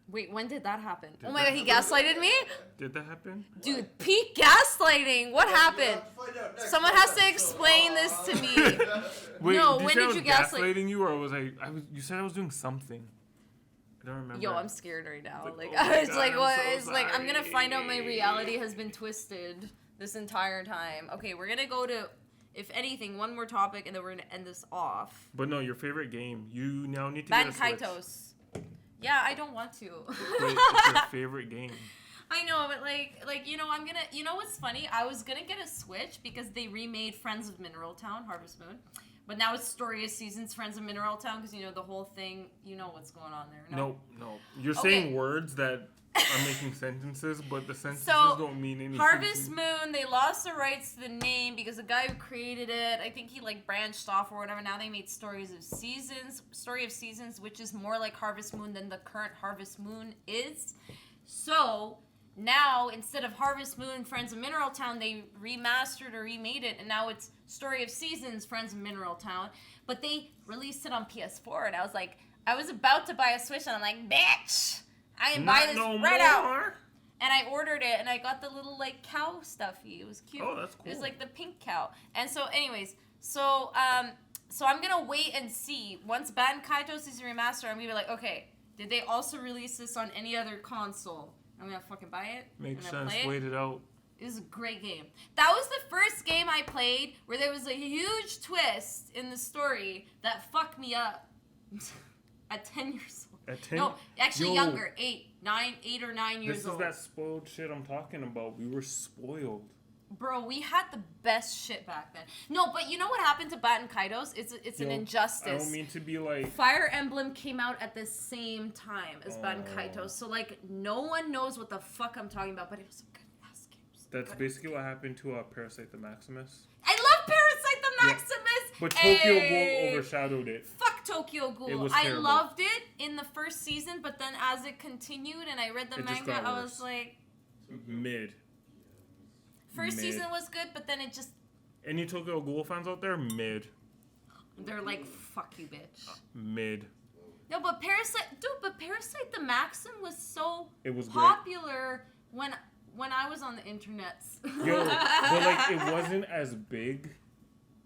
Wait, when did that happen? Did Oh my that god, he gaslighted me? Did that happen? Dude, peak gaslighting! What happened? Someone has to explain this to me. Wait, No, did when you say I did was you gaslight- gaslighting you or was you said I was doing something. I don't remember. Yo, I'm scared right now. Like, Like, oh my it's God, like, I'm what? so It's like, I'm gonna find out my sorry. reality has been twisted this entire time. Okay, we're gonna go to, if anything, one more topic, and then we're gonna end this off. But no, your favorite game. You now need to Ban get a Switch. Kaitos. Yeah, I don't want to. Wait, it's your favorite game. I know, but like you know, you know what's funny? I was gonna get a Switch because they remade Friends of Mineral Town, Harvest Moon, but now it's Story of Seasons, Friends of Mineral Town, because you know the whole thing. You know what's going on there. No. You're Okay. saying words that are making sentences, but the sentences So, don't mean anything. Harvest Moon, they lost the rights to the name because the guy who created it, I think he like branched off or whatever. Now they made Story of Seasons, which is more like Harvest Moon than the current Harvest Moon is. So now instead of Harvest Moon, Friends of Mineral Town, they remastered or remade it, and now it's Story of Seasons, Friends of Mineral Town. But they released it on PS4, and I was about to buy a Switch, and I'm like, bitch, I can buy this right out. And I ordered it, and I got the little, like, cow stuffy. It was cute. Oh, that's cool. It was, like, the pink cow. And so, anyways, so I'm going to wait and see. Once Ban Kaitos is remastered, I'm going to be like, okay, did they also release this on any other console? I'm going to fucking buy it. Makes I'm gonna sense. play Wait it out. It was a great game. That was the first game I played where there was a huge twist in the story that fucked me up. At 10 years old. At 10? No, actually Yo. younger. 8 or 9 years This is old. that spoiled shit I'm talking about. We were spoiled. Bro, we had the best shit back then. No, but you know what happened to Bat and Kaitos? It's an Yo, injustice. I don't mean to be like... Fire Emblem came out at the same time as Bat and Oh. Kaitos. So, like, no one knows what the fuck I'm talking about, but it was a good ass game. It was That's good. basically what happened to Parasite the Maximus. I love Parasite the Maximus! But Tokyo Hey! Ghoul overshadowed it. Fuck Tokyo It Ghoul. was I terrible. loved it in the first season, but then as it continued and I read the It just manga, got I was worse. like, Mid. first Mid. season was good, but then it just, Any Tokyo Ghoul fans out there? Mid. they're like, fuck you, bitch. Mid. No, but Parasite the Maxim was so It was great. popular when I was on the internets. Yo, but like it wasn't as big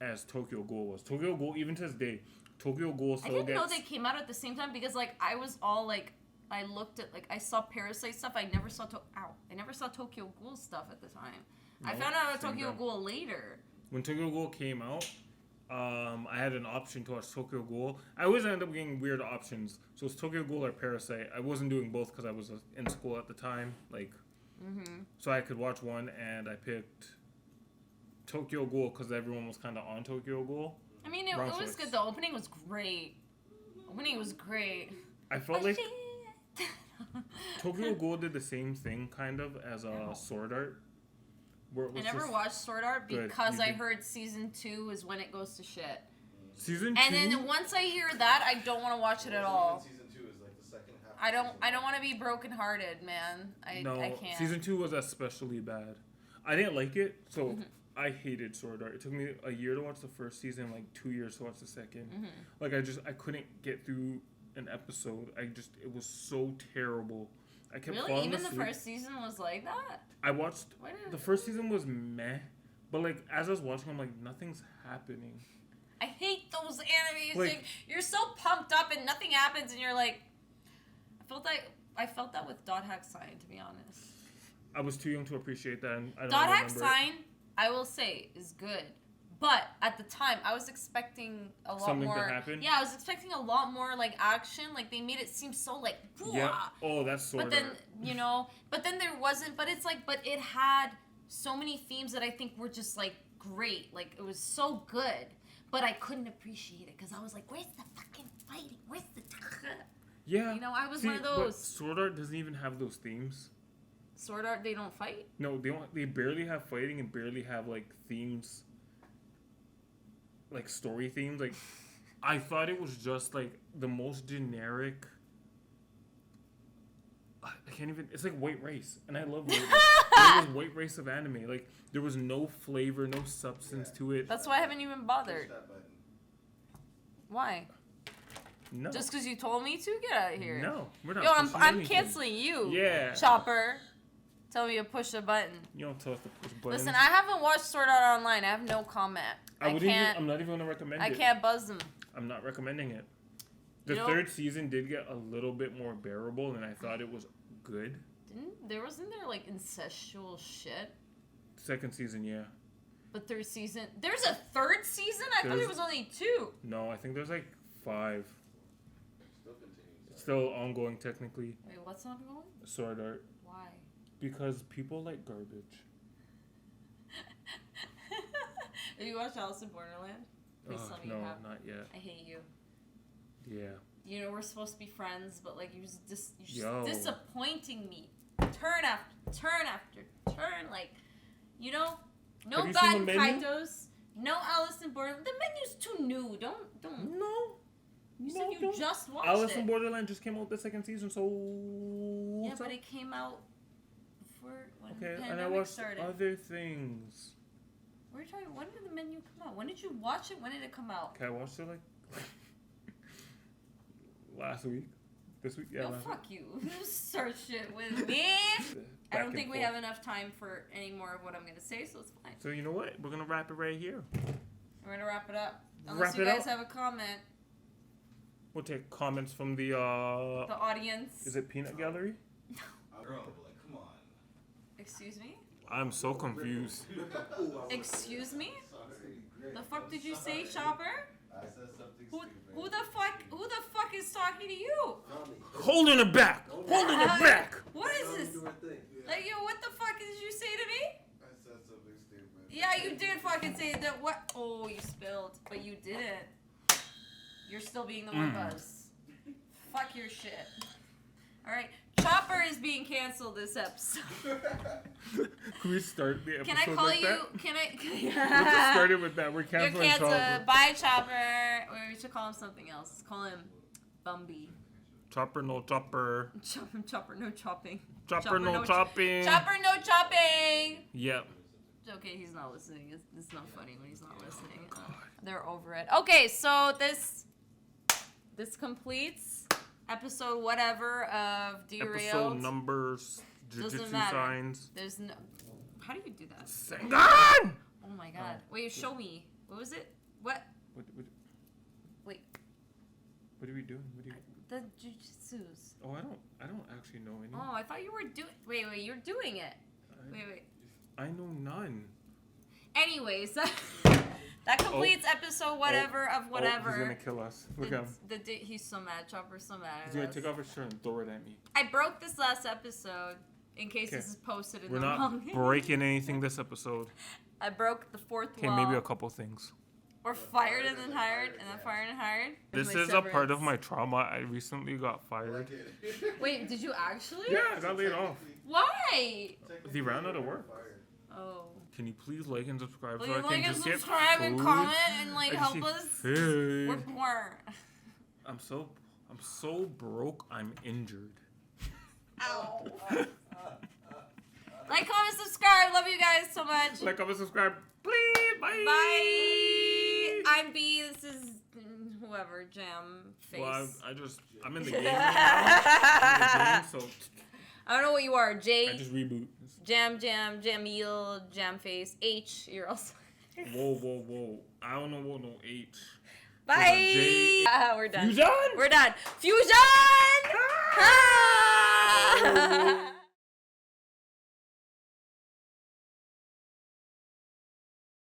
as Tokyo Ghoul was. Tokyo Ghoul, even to this day, Tokyo Ghoul I still didn't know gets... they came out at the same time because like I was all like, I looked at like I saw Parasite stuff. I never saw Tokyo Ghoul stuff at the time. I No, found out about same Tokyo time. Ghoul later. When Tokyo Ghoul came out, I had an option to watch Tokyo Ghoul. I always end up getting weird options. So it's Tokyo Ghoul or Parasite. I wasn't doing both because I was in school at the time. Like, so I could watch one, and I picked Tokyo Ghoul because everyone was kind of on Tokyo Ghoul. I mean, it Wrong was choice. good. The opening was great. I felt like Tokyo Ghoul did the same thing, kind of, as Sword Art. Where it was I never just watched Sword Art good. because You I did. heard season 2 is when it goes to shit. Season 2? And then once I hear that, I don't want to watch it at all. Season 2 is like the second half. I don't want to be brokenhearted, man. I can't. Season 2 was especially bad. I didn't like it, so Mm-hmm. I hated Sword Art. It took me a year to watch the first season, like 2 years to watch the second. Mm-hmm. Like I couldn't get through an episode. It was so terrible. I kept Really? falling Even the asleep. first season was like that? I watched Why did- the first season was meh, but like as I was watching, I'm like nothing's happening. I hate those animes. Like- You're so pumped up and nothing happens, and you're like, I felt that with Dot Hack Sign, to be honest. I was too young to appreciate that. And I don't Dot Hack remember it. Sign, I will say, is good. But at the time, I was expecting a lot Something to more. happen? Yeah, I was expecting a lot more like action. Like they made it seem so like. Yeah. Oh, that's Sword But then Art. but then there wasn't. But it's like, but it had so many themes that I think were just like great. Like it was so good, but I couldn't appreciate it because I was like, where's the fucking fighting? Where's the? Yeah. You know, I was one of but those. Sword Art doesn't even have those themes. Sword Art, they don't fight. No, they don't. They barely have fighting and barely have like themes. Like story themes. Like, I thought it was just like the most generic. I can't even. It's like White Race, and I love White Race. It was White Race of anime. Like there was no flavor, no substance to it. That's why I haven't even bothered. Why? No. Just because you told me to? Get out of here. No, we're not. Yo, pushing I'm anything. canceling you. Yeah. Chopper. Tell me to push a button. You don't tell us to push buttons. Listen, I haven't watched Sword Art Online. I have no comment. I can't. I'm not even gonna recommend I it. can't buzz them. I'm not recommending it. The You know- third season did get a little bit more bearable, and I thought it was good. Wasn't there like incestual shit? Second season, yeah. But third season. There's a third season? I thought There's- there was only 2. No, I think there's like 5. Still continues. It's still ongoing technically. Wait, what's not going? Sword Art. Why? Because people like garbage. Have you watched Alice in Borderland? Please tell me you No, have. not yet. I hate you. Yeah. You know we're supposed to be friends, but like you're just Yo. disappointing me. Turn after turn after turn, like you know, no Have you seen the Batten menu? Kaitos, no Alice in Borderland. The menu's too new. Don't. No. You said you don't. just watched Alice it. in Borderland just came out the second season, so. Yeah, what's but up? it came out before when the Okay, and I pandemic watched started. other things. We're talking. When did the menu come out? When did you watch it? When did it come out? Okay, I watched it like last week. This week, yeah. No, last fuck you. You start shit with me. week. I Back don't and think we forth. have enough time for any more of what I'm gonna say, so it's fine. So you know what? We're gonna wrap it right here. We're gonna wrap it up. Unless Wrap you it guys up. have a comment. We'll take comments from the The audience. Is it Peanut Gallery? Bro, like, come on. Excuse me? I'm so confused. Excuse me? Sorry. The fuck did you say, Chopper? I said something Who the fuck is talking to you? Holding it back. Holding it back. What is this? Like, yo, what the fuck did you say to me? I said something stupid. Yeah, you did fucking say that. What? Oh, you spilled, but you didn't. You're still being the one buzz. Fuck your shit. All right, Chopper is being canceled this episode. Can we start the episode Can I call like you? that? Can I? Let's just start it with that. We're You're canceling canceled. Chopper. Bye, Chopper. Or we should call him something else. Call him Bumby. Chopper, no chopper. Chopper, no chopping. Chopper, no chopping. Chopper, no chopping. Yep. Okay, he's not listening. It's not funny when he's not listening. They're over it. Okay, so this completes episode whatever of Derailed. Episode numbers, Doesn't jujutsu matter. signs. There's no. How do you do that? Sengan! Oh my god! Wait, show me. What was it? What? Wait, What are we doing? What are you? the jujutsus. Oh, I don't actually know any. Oh, I thought you were doing. Wait, you're doing it. Wait. I know none. Anyways, that completes episode whatever of whatever. Oh, he's gonna kill us. Look at him. He's so mad. Chopper's so mad. He's gonna take off his shirt and throw it at me. I broke this last episode in case Okay. this is posted in We're the not wrong. breaking anything this episode. I broke the fourth Okay, wall. maybe a couple things. Or fired and then hired, and then fired and hired. This is a part of my trauma. I recently got fired. Wait, did you actually? Yeah, I got laid off. Why? They ran out of work. Oh. Can you please like and subscribe Will so you I can like and just get subscribe and food? comment and like I just help need us? food. We're poor. I'm so broke. I'm injured. Ow. Like, comment, subscribe. Love you guys so much. Like, comment, subscribe, please. Bye. Bye. I'm Bee. This is whoever, Jamface. Well, I'm in the game right now. So I don't know what you are. I J, just reboot. Jameel, Jamface. H, you're also. Whoa. I don't know what no H. Bye. We're done. Fusion? We're done. Fusion! Ah!